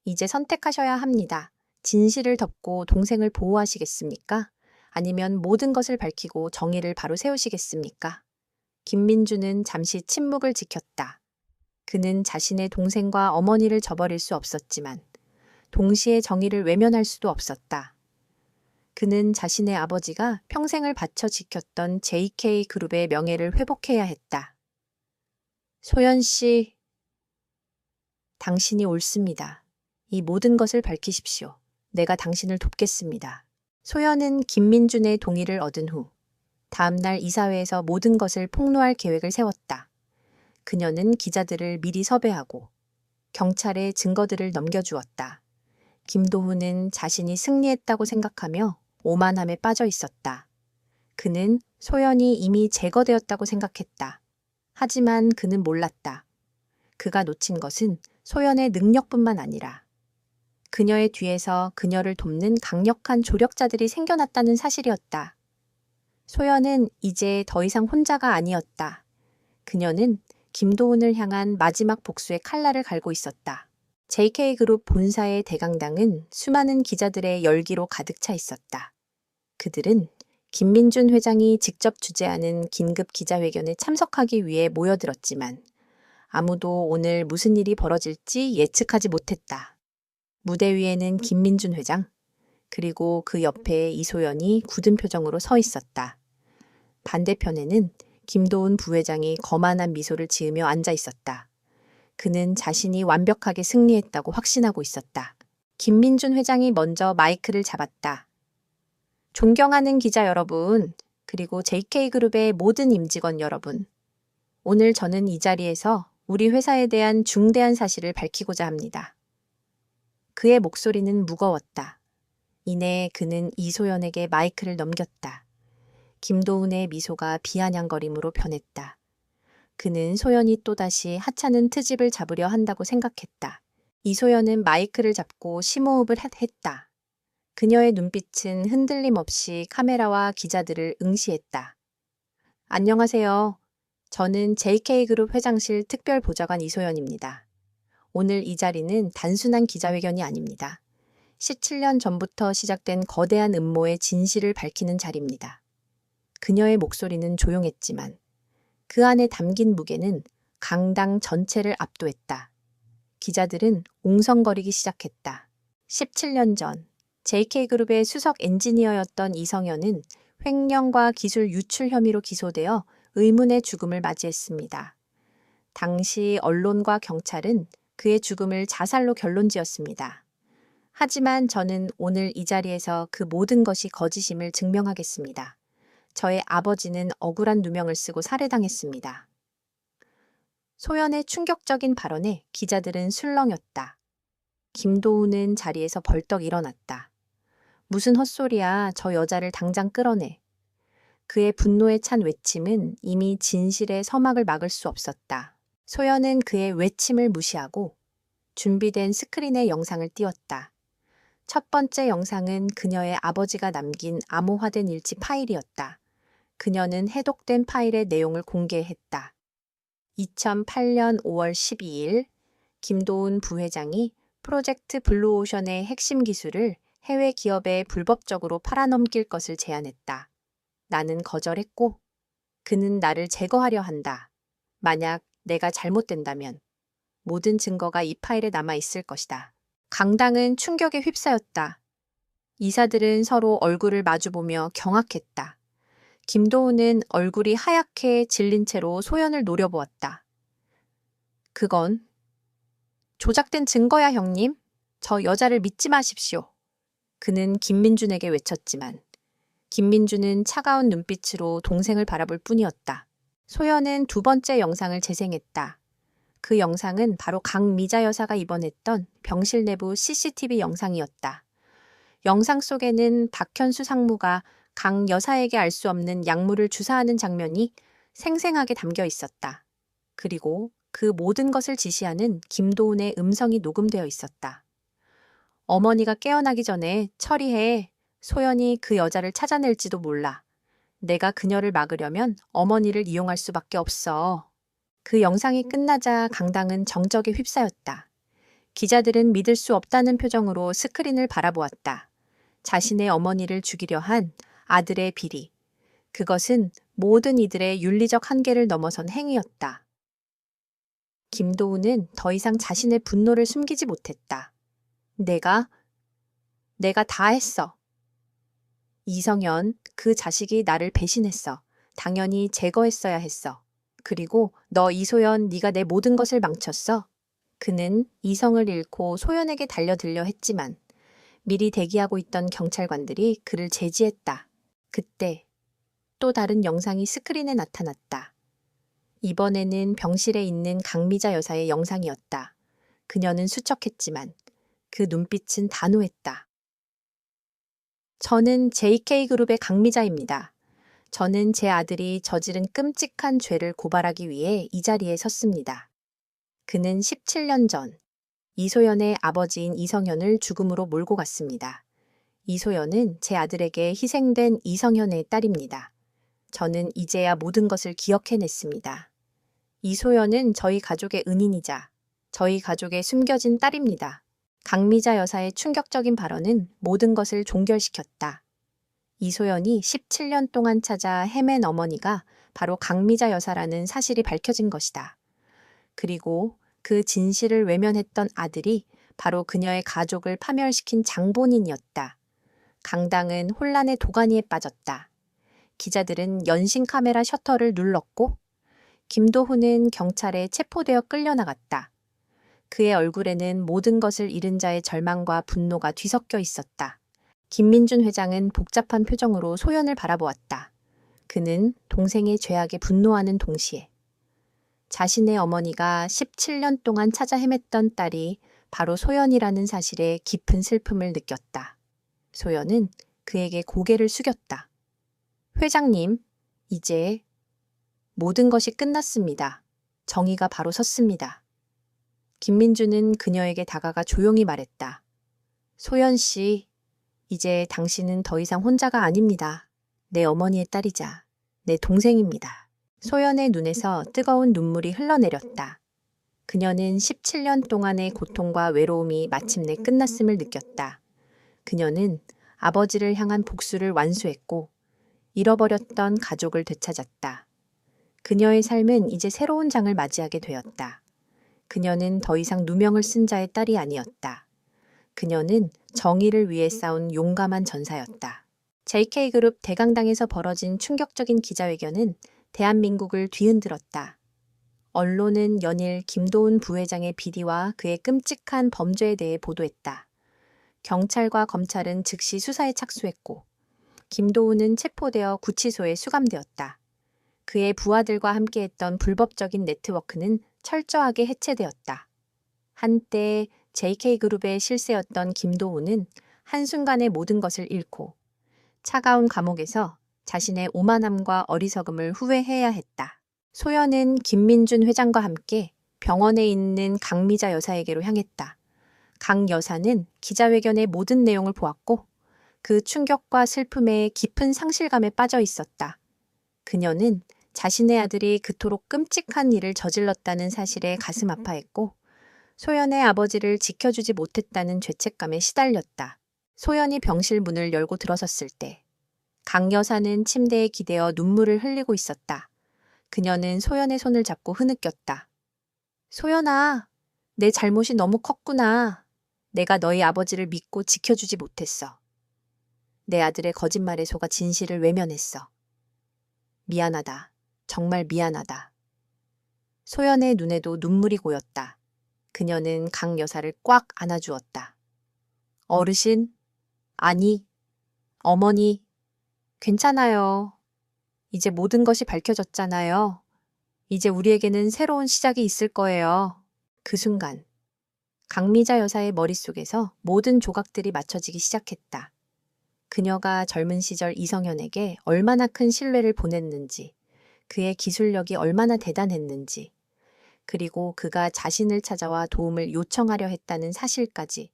이제 선택하셔야 합니다. 진실을 덮고 동생을 보호하시겠습니까? 아니면 모든 것을 밝히고 정의를 바로 세우시겠습니까? 김민준은 잠시 침묵을 지켰다. 그는 자신의 동생과 어머니를 저버릴 수 없었지만 동시에 정의를 외면할 수도 없었다. 그는 자신의 아버지가 평생을 바쳐 지켰던 JK그룹의 명예를 회복해야 했다. 소연 씨, 당신이 옳습니다. 이 모든 것을 밝히십시오. 내가 당신을 돕겠습니다. 소연은 김민준의 동의를 얻은 후 다음 날 이사회에서 모든 것을 폭로할 계획을 세웠다. 그녀는 기자들을 미리 섭외하고 경찰에 증거들을 넘겨주었다. 김도훈은 자신이 승리했다고 생각하며 오만함에 빠져 있었다. 그는 소연이 이미 제거되었다고 생각했다. 하지만 그는 몰랐다. 그가 놓친 것은 소연의 능력뿐만 아니라 그녀의 뒤에서 그녀를 돕는 강력한 조력자들이 생겨났다는 사실이었다. 소연은 이제 더 이상 혼자가 아니었다. 그녀는 김도훈을 향한 마지막 복수의 칼날을 갈고 있었다. JK그룹 본사의 대강당은 수많은 기자들의 열기로 가득 차 있었다. 그들은 김민준 회장이 직접 주재하는 긴급 기자회견에 참석하기 위해 모여들었지만 아무도 오늘 무슨 일이 벌어질지 예측하지 못했다. 무대 위에는 김민준 회장, 그리고 그 옆에 이소연이 굳은 표정으로 서 있었다. 반대편에는 김도훈 부회장이 거만한 미소를 지으며 앉아 있었다. 그는 자신이 완벽하게 승리했다고 확신하고 있었다. 김민준 회장이 먼저 마이크를 잡았다. 존경하는 기자 여러분, 그리고 JK그룹의 모든 임직원 여러분. 오늘 저는 이 자리에서 우리 회사에 대한 중대한 사실을 밝히고자 합니다. 그의 목소리는 무거웠다. 이내 그는 이소연에게 마이크를 넘겼다. 김도훈의 미소가 비아냥거림으로 변했다. 그는 소연이 또다시 하찮은 트집을 잡으려 한다고 생각했다. 이소연은 마이크를 잡고 심호흡을 했다. 그녀의 눈빛은 흔들림 없이 카메라와 기자들을 응시했다. 안녕하세요. 저는 JK그룹 회장실 특별보좌관 이소연입니다. 오늘 이 자리는 단순한 기자회견이 아닙니다. 17년 전부터 시작된 거대한 음모의 진실을 밝히는 자리입니다. 그녀의 목소리는 조용했지만 그 안에 담긴 무게는 강당 전체를 압도했다. 기자들은 웅성거리기 시작했다. 17년 전 JK그룹의 수석 엔지니어였던 이성현은 횡령과 기술 유출 혐의로 기소되어 의문의 죽음을 맞이했습니다. 당시 언론과 경찰은 그의 죽음을 자살로 결론지었습니다. 하지만 저는 오늘 이 자리에서 그 모든 것이 거짓임을 증명하겠습니다. 저의 아버지는 억울한 누명을 쓰고 살해당했습니다. 소연의 충격적인 발언에 기자들은 술렁였다. 김도우는 자리에서 벌떡 일어났다. 무슨 헛소리야, 저 여자를 당장 끌어내. 그의 분노에 찬 외침은 이미 진실의 서막을 막을 수 없었다. 소연은 그의 외침을 무시하고 준비된 스크린에 영상을 띄웠다. 첫 번째 영상은 그녀의 아버지가 남긴 암호화된 일지 파일이었다. 그녀는 해독된 파일의 내용을 공개했다. 2008년 5월 12일 김도훈 부회장이 프로젝트 블루오션의 핵심 기술을 해외 기업에 불법적으로 팔아넘길 것을 제안했다. 나는 거절했고 그는 나를 제거하려 한다. 만약 내가 잘못된다면 모든 증거가 이 파일에 남아 있을 것이다. 강당은 충격에 휩싸였다. 이사들은 서로 얼굴을 마주보며 경악했다. 김도훈은 얼굴이 하얗게 질린 채로 소연을 노려보았다. 그건 조작된 증거야, 형님. 저 여자를 믿지 마십시오. 그는 김민준에게 외쳤지만 김민준은 차가운 눈빛으로 동생을 바라볼 뿐이었다. 소연은 두 번째 영상을 재생했다. 그 영상은 바로 강미자 여사가 입원했던 병실 내부 CCTV 영상이었다. 영상 속에는 박현수 상무가 강 여사에게 알 수 없는 약물을 주사하는 장면이 생생하게 담겨 있었다. 그리고 그 모든 것을 지시하는 김도훈의 음성이 녹음되어 있었다. 어머니가 깨어나기 전에 처리해. 소연이 그 여자를 찾아낼지도 몰라. 내가 그녀를 막으려면 어머니를 이용할 수밖에 없어. 그 영상이 끝나자 강당은 정적에 휩싸였다. 기자들은 믿을 수 없다는 표정으로 스크린을 바라보았다. 자신의 어머니를 죽이려 한 아들의 비리. 그것은 모든 이들의 윤리적 한계를 넘어선 행위였다. 김도훈은 더 이상 자신의 분노를 숨기지 못했다. 내가 다 했어. 이성현, 그 자식이 나를 배신했어. 당연히 제거했어야 했어. 그리고 너 이소연, 네가 내 모든 것을 망쳤어. 그는 이성을 잃고 소연에게 달려들려 했지만 미리 대기하고 있던 경찰관들이 그를 제지했다. 그때 또 다른 영상이 스크린에 나타났다. 이번에는 병실에 있는 강미자 여사의 영상이었다. 그녀는 수척했지만 그 눈빛은 단호했다. 저는 JK그룹의 강미자입니다. 저는 제 아들이 저지른 끔찍한 죄를 고발하기 위해 이 자리에 섰습니다. 그는 17년 전 이소연의 아버지인 이성현을 죽음으로 몰고 갔습니다. 이소연은 제 아들에게 희생된 이성현의 딸입니다. 저는 이제야 모든 것을 기억해냈습니다. 이소연은 저희 가족의 은인이자 저희 가족의 숨겨진 딸입니다. 강미자 여사의 충격적인 발언은 모든 것을 종결시켰다. 이소연이 17년 동안 찾아 헤맨 어머니가 바로 강미자 여사라는 사실이 밝혀진 것이다. 그리고 그 진실을 외면했던 아들이 바로 그녀의 가족을 파멸시킨 장본인이었다. 강당은 혼란의 도가니에 빠졌다. 기자들은 연신 카메라 셔터를 눌렀고 김도훈은 경찰에 체포되어 끌려나갔다. 그의 얼굴에는 모든 것을 잃은 자의 절망과 분노가 뒤섞여 있었다. 김민준 회장은 복잡한 표정으로 소연을 바라보았다. 그는 동생의 죄악에 분노하는 동시에 자신의 어머니가 17년 동안 찾아 헤맸던 딸이 바로 소연이라는 사실에 깊은 슬픔을 느꼈다. 소연은 그에게 고개를 숙였다. 회장님, 이제 모든 것이 끝났습니다. 정의가 바로 섰습니다. 김민주는 그녀에게 다가가 조용히 말했다. 소연 씨, 이제 당신은 더 이상 혼자가 아닙니다. 내 어머니의 딸이자 내 동생입니다. 소연의 눈에서 뜨거운 눈물이 흘러내렸다. 그녀는 17년 동안의 고통과 외로움이 마침내 끝났음을 느꼈다. 그녀는 아버지를 향한 복수를 완수했고 잃어버렸던 가족을 되찾았다. 그녀의 삶은 이제 새로운 장을 맞이하게 되었다. 그녀는 더 이상 누명을 쓴 자의 딸이 아니었다. 그녀는 정의를 위해 싸운 용감한 전사였다. JK그룹 대강당에서 벌어진 충격적인 기자회견은 대한민국을 뒤흔들었다. 언론은 연일 김도훈 부회장의 비리와 그의 끔찍한 범죄에 대해 보도했다. 경찰과 검찰은 즉시 수사에 착수했고 김도훈은 체포되어 구치소에 수감되었다. 그의 부하들과 함께했던 불법적인 네트워크는 철저하게 해체되었다. 한때 JK그룹의 실세였던 김도훈은 한순간에 모든 것을 잃고 차가운 감옥에서 자신의 오만함과 어리석음을 후회해야 했다. 소연은 김민준 회장과 함께 병원에 있는 강미자 여사에게로 향했다. 강 여사는 기자회견의 모든 내용을 보았고 그 충격과 슬픔에 깊은 상실감에 빠져 있었다. 그녀는 자신의 아들이 그토록 끔찍한 일을 저질렀다는 사실에 가슴 아파했고 소연의 아버지를 지켜주지 못했다는 죄책감에 시달렸다. 소연이 병실 문을 열고 들어섰을 때 강 여사는 침대에 기대어 눈물을 흘리고 있었다. 그녀는 소연의 손을 잡고 흐느꼈다. 소연아, 내 잘못이 너무 컸구나. 내가 너희 아버지를 믿고 지켜주지 못했어. 내 아들의 거짓말에 속아 진실을 외면했어. 미안하다. 정말 미안하다. 소연의 눈에도 눈물이 고였다. 그녀는 강 여사를 꽉 안아주었다. 어르신? 아니, 어머니. 괜찮아요. 이제 모든 것이 밝혀졌잖아요. 이제 우리에게는 새로운 시작이 있을 거예요. 그 순간 강미자 여사의 머릿속에서 모든 조각들이 맞춰지기 시작했다. 그녀가 젊은 시절 이성현에게 얼마나 큰 신뢰를 보냈는지, 그의 기술력이 얼마나 대단했는지, 그리고 그가 자신을 찾아와 도움을 요청하려 했다는 사실까지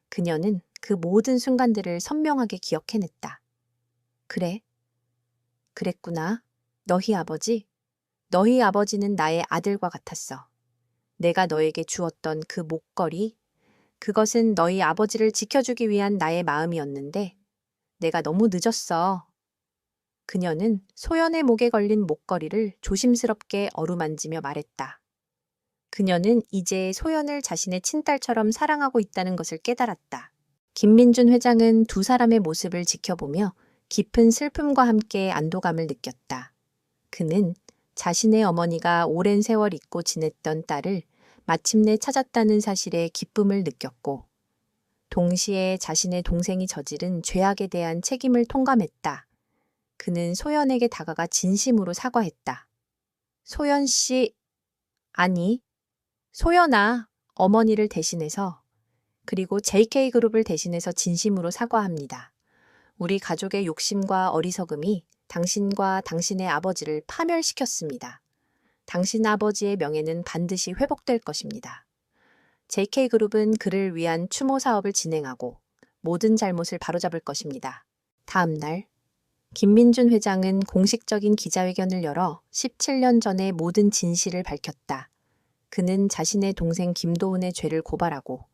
그녀는 그 모든 순간들을 선명하게 기억해냈다. 그래, 그랬구나. 너희 아버지는 나의 아들과 같았어. 내가 너에게 주었던 그 목걸이, 그것은 너희 아버지를 지켜주기 위한 나의 마음이었는데 내가 너무 늦었어. 그녀는 소연의 목에 걸린 목걸이를 조심스럽게 어루만지며 말했다. 그녀는 이제 소연을 자신의 친딸처럼 사랑하고 있다는 것을 깨달았다. 김민준 회장은 두 사람의 모습을 지켜보며 깊은 슬픔과 함께 안도감을 느꼈다. 그는 자신의 어머니가 오랜 세월 잊고 지냈던 딸을 마침내 찾았다는 사실에 기쁨을 느꼈고 동시에 자신의 동생이 저지른 죄악에 대한 책임을 통감했다. 그는 소연에게 다가가 진심으로 사과했다. 소연 씨, 아니, 소연아, 어머니를 대신해서 그리고 JK그룹을 대신해서 진심으로 사과합니다. 우리 가족의 욕심과 어리석음이 당신과 당신의 아버지를 파멸시켰습니다. 당신 아버지의 명예는 반드시 회복될 것입니다. JK그룹은 그를 위한 추모 사업을 진행하고 모든 잘못을 바로잡을 것입니다. 다음 날 김민준 회장은 공식적인 기자회견을 열어 17년 전의 모든 진실을 밝혔다. 그는 자신의 동생 김도훈의 죄를 고발하고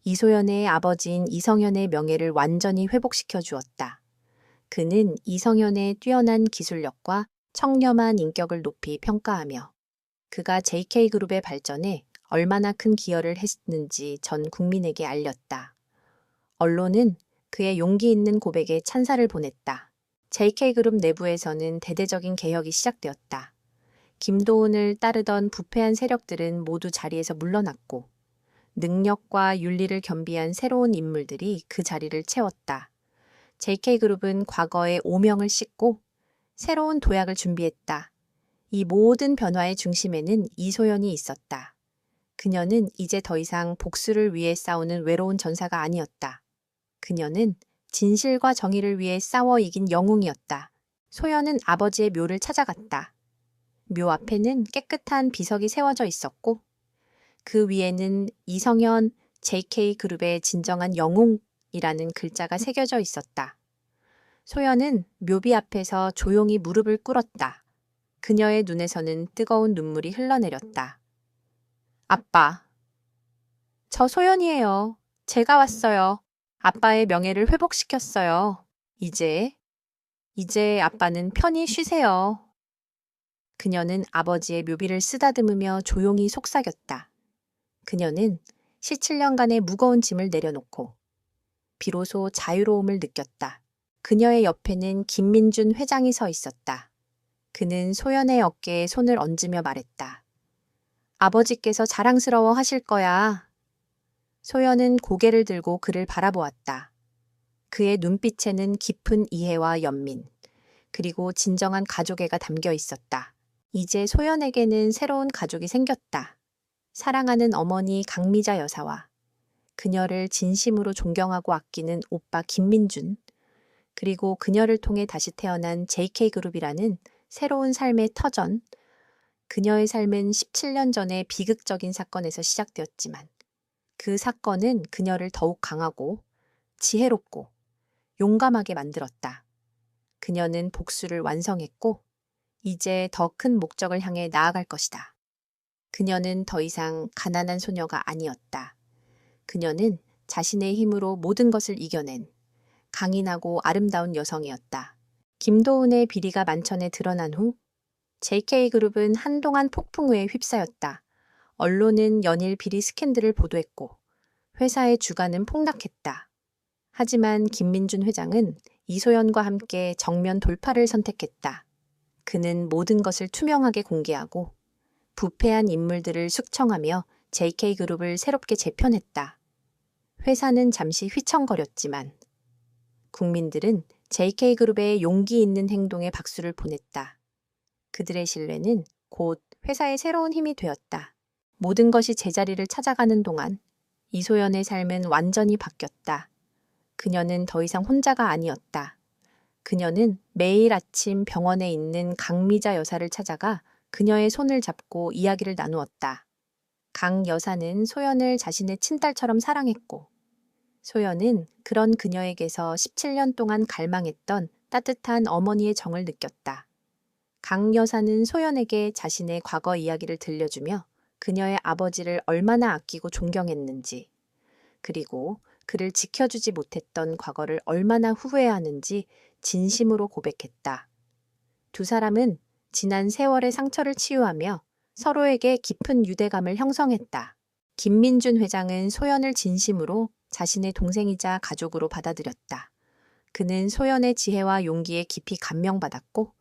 이소연의 아버지인 이성현의 명예를 완전히 회복시켜 주었다. 그는 이성현의 뛰어난 기술력과 청렴한 인격을 높이 평가하며 그가 JK그룹의 발전에 얼마나 큰 기여를 했는지 전 국민에게 알렸다. 언론은 그의 용기 있는 고백에 찬사를 보냈다. JK그룹 내부에서는 대대적인 개혁이 시작되었다. 김도훈을 따르던 부패한 세력들은 모두 자리에서 물러났고 능력과 윤리를 겸비한 새로운 인물들이 그 자리를 채웠다. JK그룹은 과거의 오명을 씻고 새로운 도약을 준비했다. 이 모든 변화의 중심에는 이소연이 있었다. 그녀는 이제 더 이상 복수를 위해 싸우는 외로운 전사가 아니었다. 그녀는 진실과 정의를 위해 싸워 이긴 영웅이었다. 소연은 아버지의 묘를 찾아갔다. 묘 앞에는 깨끗한 비석이 세워져 있었고 그 위에는 이성현 JK그룹의 진정한 영웅이라는 글자가 새겨져 있었다. 소연은 묘비 앞에서 조용히 무릎을 꿇었다. 그녀의 눈에서는 뜨거운 눈물이 흘러내렸다. 아빠. 저 소연이에요. 제가 왔어요. 아빠의 명예를 회복시켰어요. 이제 아빠는 편히 쉬세요. 그녀는 아버지의 묘비를 쓰다듬으며 조용히 속삭였다. 그녀는 17년간의 무거운 짐을 내려놓고 비로소 자유로움을 느꼈다. 그녀의 옆에는 김민준 회장이 서 있었다. 그는 소연의 어깨에 손을 얹으며 말했다. 아버지께서 자랑스러워 하실 거야. 소연은 고개를 들고 그를 바라보았다. 그의 눈빛에는 깊은 이해와 연민, 그리고 진정한 가족애가 담겨 있었다. 이제 소연에게는 새로운 가족이 생겼다. 사랑하는 어머니 강미자 여사와 그녀를 진심으로 존경하고 아끼는 오빠 김민준, 그리고 그녀를 통해 다시 태어난 JK그룹이라는 새로운 삶의 터전. 그녀의 삶은 17년 전의 비극적인 사건에서 시작되었지만 그 사건은 그녀를 더욱 강하고 지혜롭고 용감하게 만들었다. 그녀는 복수를 완성했고 이제 더 큰 목적을 향해 나아갈 것이다. 그녀는 더 이상 가난한 소녀가 아니었다. 그녀는 자신의 힘으로 모든 것을 이겨낸 강인하고 아름다운 여성이었다. 김도훈의 비리가 만천에 드러난 후 JK그룹은 한동안 폭풍우에 휩싸였다. 언론은 연일 비리 스캔들을 보도했고 회사의 주가는 폭락했다. 하지만 김민준 회장은 이소연과 함께 정면 돌파를 선택했다. 그는 모든 것을 투명하게 공개하고 부패한 인물들을 숙청하며 JK그룹을 새롭게 재편했다. 회사는 잠시 휘청거렸지만 국민들은 JK그룹의 용기 있는 행동에 박수를 보냈다. 그들의 신뢰는 곧 회사의 새로운 힘이 되었다. 모든 것이 제자리를 찾아가는 동안 이소연의 삶은 완전히 바뀌었다. 그녀는 더 이상 혼자가 아니었다. 그녀는 매일 아침 병원에 있는 강미자 여사를 찾아가 그녀의 손을 잡고 이야기를 나누었다. 강 여사는 소연을 자신의 친딸처럼 사랑했고 소연은 그런 그녀에게서 17년 동안 갈망했던 따뜻한 어머니의 정을 느꼈다. 강 여사는 소연에게 자신의 과거 이야기를 들려주며 그녀의 아버지를 얼마나 아끼고 존경했는지, 그리고 그를 지켜주지 못했던 과거를 얼마나 후회하는지 진심으로 고백했다. 두 사람은 지난 세월의 상처를 치유하며 서로에게 깊은 유대감을 형성했다. 김민준 회장은 소연을 진심으로 자신의 동생이자 가족으로 받아들였다. 그는 소연의 지혜와 용기에 깊이 감명받았고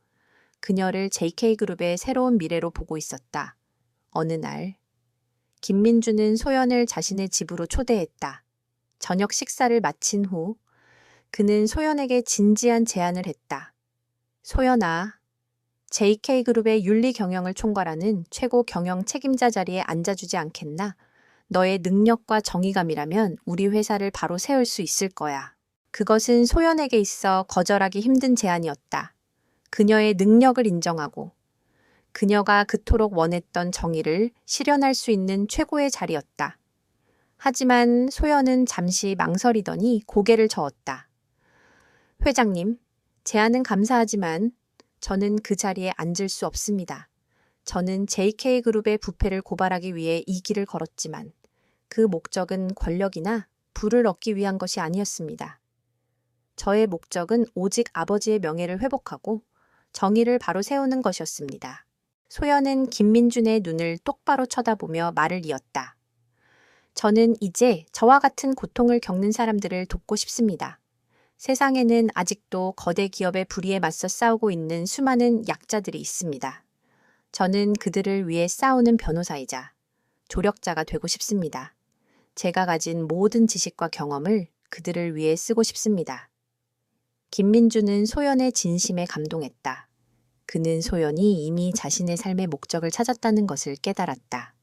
그녀를 JK그룹의 새로운 미래로 보고 있었다. 어느 날 김민준은 소연을 자신의 집으로 초대했다. 저녁 식사를 마친 후 그는 소연에게 진지한 제안을 했다. 소연아, JK그룹의 윤리 경영을 총괄하는 최고 경영 책임자 자리에 앉아주지 않겠나? 너의 능력과 정의감이라면 우리 회사를 바로 세울 수 있을 거야. 그것은 소연에게 있어 거절하기 힘든 제안이었다. 그녀의 능력을 인정하고 그녀가 그토록 원했던 정의를 실현할 수 있는 최고의 자리였다. 하지만 소연은 잠시 망설이더니 고개를 저었다. 회장님, 제안은 감사하지만 저는 그 자리에 앉을 수 없습니다. 저는 JK그룹의 부패를 고발하기 위해 이 길을 걸었지만 그 목적은 권력이나 부를 얻기 위한 것이 아니었습니다. 저의 목적은 오직 아버지의 명예를 회복하고 정의를 바로 세우는 것이었습니다. 소연은 김민준의 눈을 똑바로 쳐다보며 말을 이었다. 저는 이제 저와 같은 고통을 겪는 사람들을 돕고 싶습니다. 세상에는 아직도 거대 기업의 불의에 맞서 싸우고 있는 수많은 약자들이 있습니다. 저는 그들을 위해 싸우는 변호사이자 조력자가 되고 싶습니다. 제가 가진 모든 지식과 경험을 그들을 위해 쓰고 싶습니다. 김민주는 소연의 진심에 감동했다. 그는 소연이 이미 자신의 삶의 목적을 찾았다는 것을 깨달았다.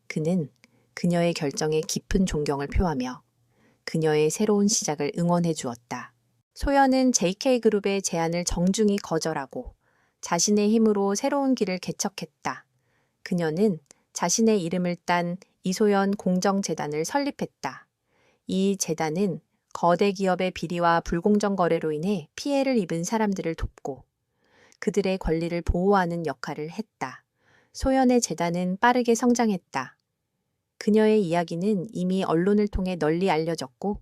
그는 그녀의 결정에 깊은 존경을 표하며 그녀의 새로운 시작을 응원해 주었다. 소연은 JK그룹의 제안을 정중히 거절하고 자신의 힘으로 새로운 길을 개척했다. 그녀는 자신의 이름을 딴 이소연 공정재단을 설립했다. 이 재단은 거대 기업의 비리와 불공정 거래로 인해 피해를 입은 사람들을 돕고 그들의 권리를 보호하는 역할을 했다. 소연의 재단은 빠르게 성장했다. 그녀의 이야기는 이미 언론을 통해 널리 알려졌고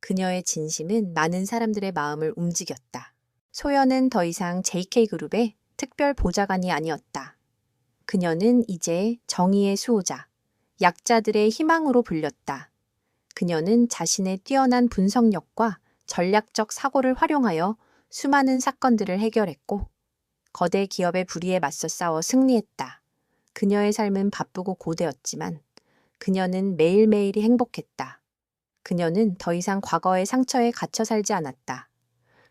그녀의 진심은 많은 사람들의 마음을 움직였다. 소연은 더 이상 JK그룹의 특별 보좌관이 아니었다. 그녀는 이제 정의의 수호자, 약자들의 희망으로 불렸다. 그녀는 자신의 뛰어난 분석력과 전략적 사고를 활용하여 수많은 사건들을 해결했고 거대 기업의 불의에 맞서 싸워 승리했다. 그녀의 삶은 바쁘고 고되었지만 그녀는 매일매일이 행복했다. 그녀는 더 이상 과거의 상처에 갇혀 살지 않았다.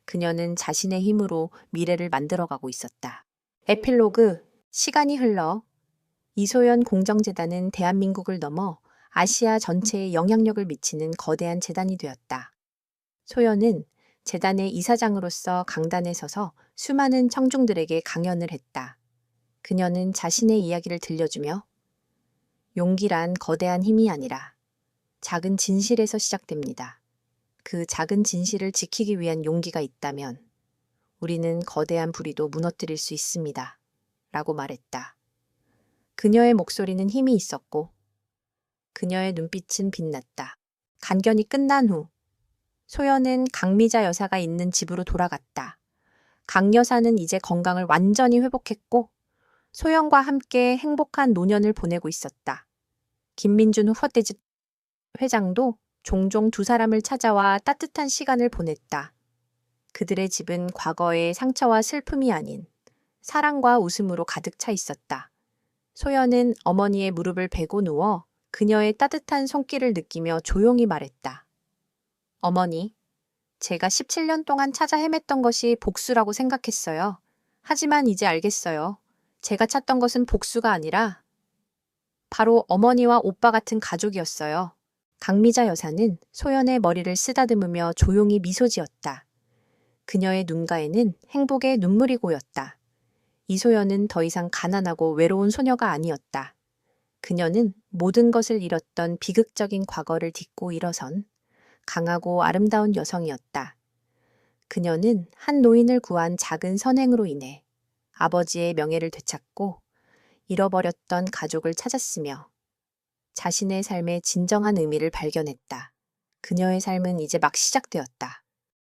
그녀는 자신의 힘으로 미래를 만들어가고 있었다. 에필로그, 시간이 흘러 이소연 공정재단은 대한민국을 넘어 아시아 전체에 영향력을 미치는 거대한 재단이 되었다. 소연은 재단의 이사장으로서 강단에 서서 수많은 청중들에게 강연을 했다. 그녀는 자신의 이야기를 들려주며 용기란 거대한 힘이 아니라 작은 진실에서 시작됩니다. 그 작은 진실을 지키기 위한 용기가 있다면 우리는 거대한 부리도 무너뜨릴 수 있습니다. 라고 말했다. 그녀의 목소리는 힘이 있었고 그녀의 눈빛은 빛났다. 간견이 끝난 후 소연은 강미자 여사가 있는 집으로 돌아갔다. 강 여사는 이제 건강을 완전히 회복했고 소연과 함께 행복한 노년을 보내고 있었다. 김민준 후헛돼지 회장도 종종 두 사람을 찾아와 따뜻한 시간을 보냈다. 그들의 집은 과거의 상처와 슬픔이 아닌 사랑과 웃음으로 가득 차 있었다. 소연은 어머니의 무릎을 베고 누워 그녀의 따뜻한 손길을 느끼며 조용히 말했다. 어머니, 제가 17년 동안 찾아 헤맸던 것이 복수라고 생각했어요. 하지만 이제 알겠어요. 제가 찾던 것은 복수가 아니라 바로 어머니와 오빠 같은 가족이었어요. 강미자 여사는 소연의 머리를 쓰다듬으며 조용히 미소 지었다. 그녀의 눈가에는 행복의 눈물이 고였다. 이소연은 더 이상 가난하고 외로운 소녀가 아니었다. 그녀는 모든 것을 잃었던 비극적인 과거를 딛고 일어선 강하고 아름다운 여성이었다. 그녀는 한 노인을 구한 작은 선행으로 인해 아버지의 명예를 되찾고 잃어버렸던 가족을 찾았으며 자신의 삶의 진정한 의미를 발견했다. 그녀의 삶은 이제 막 시작되었다.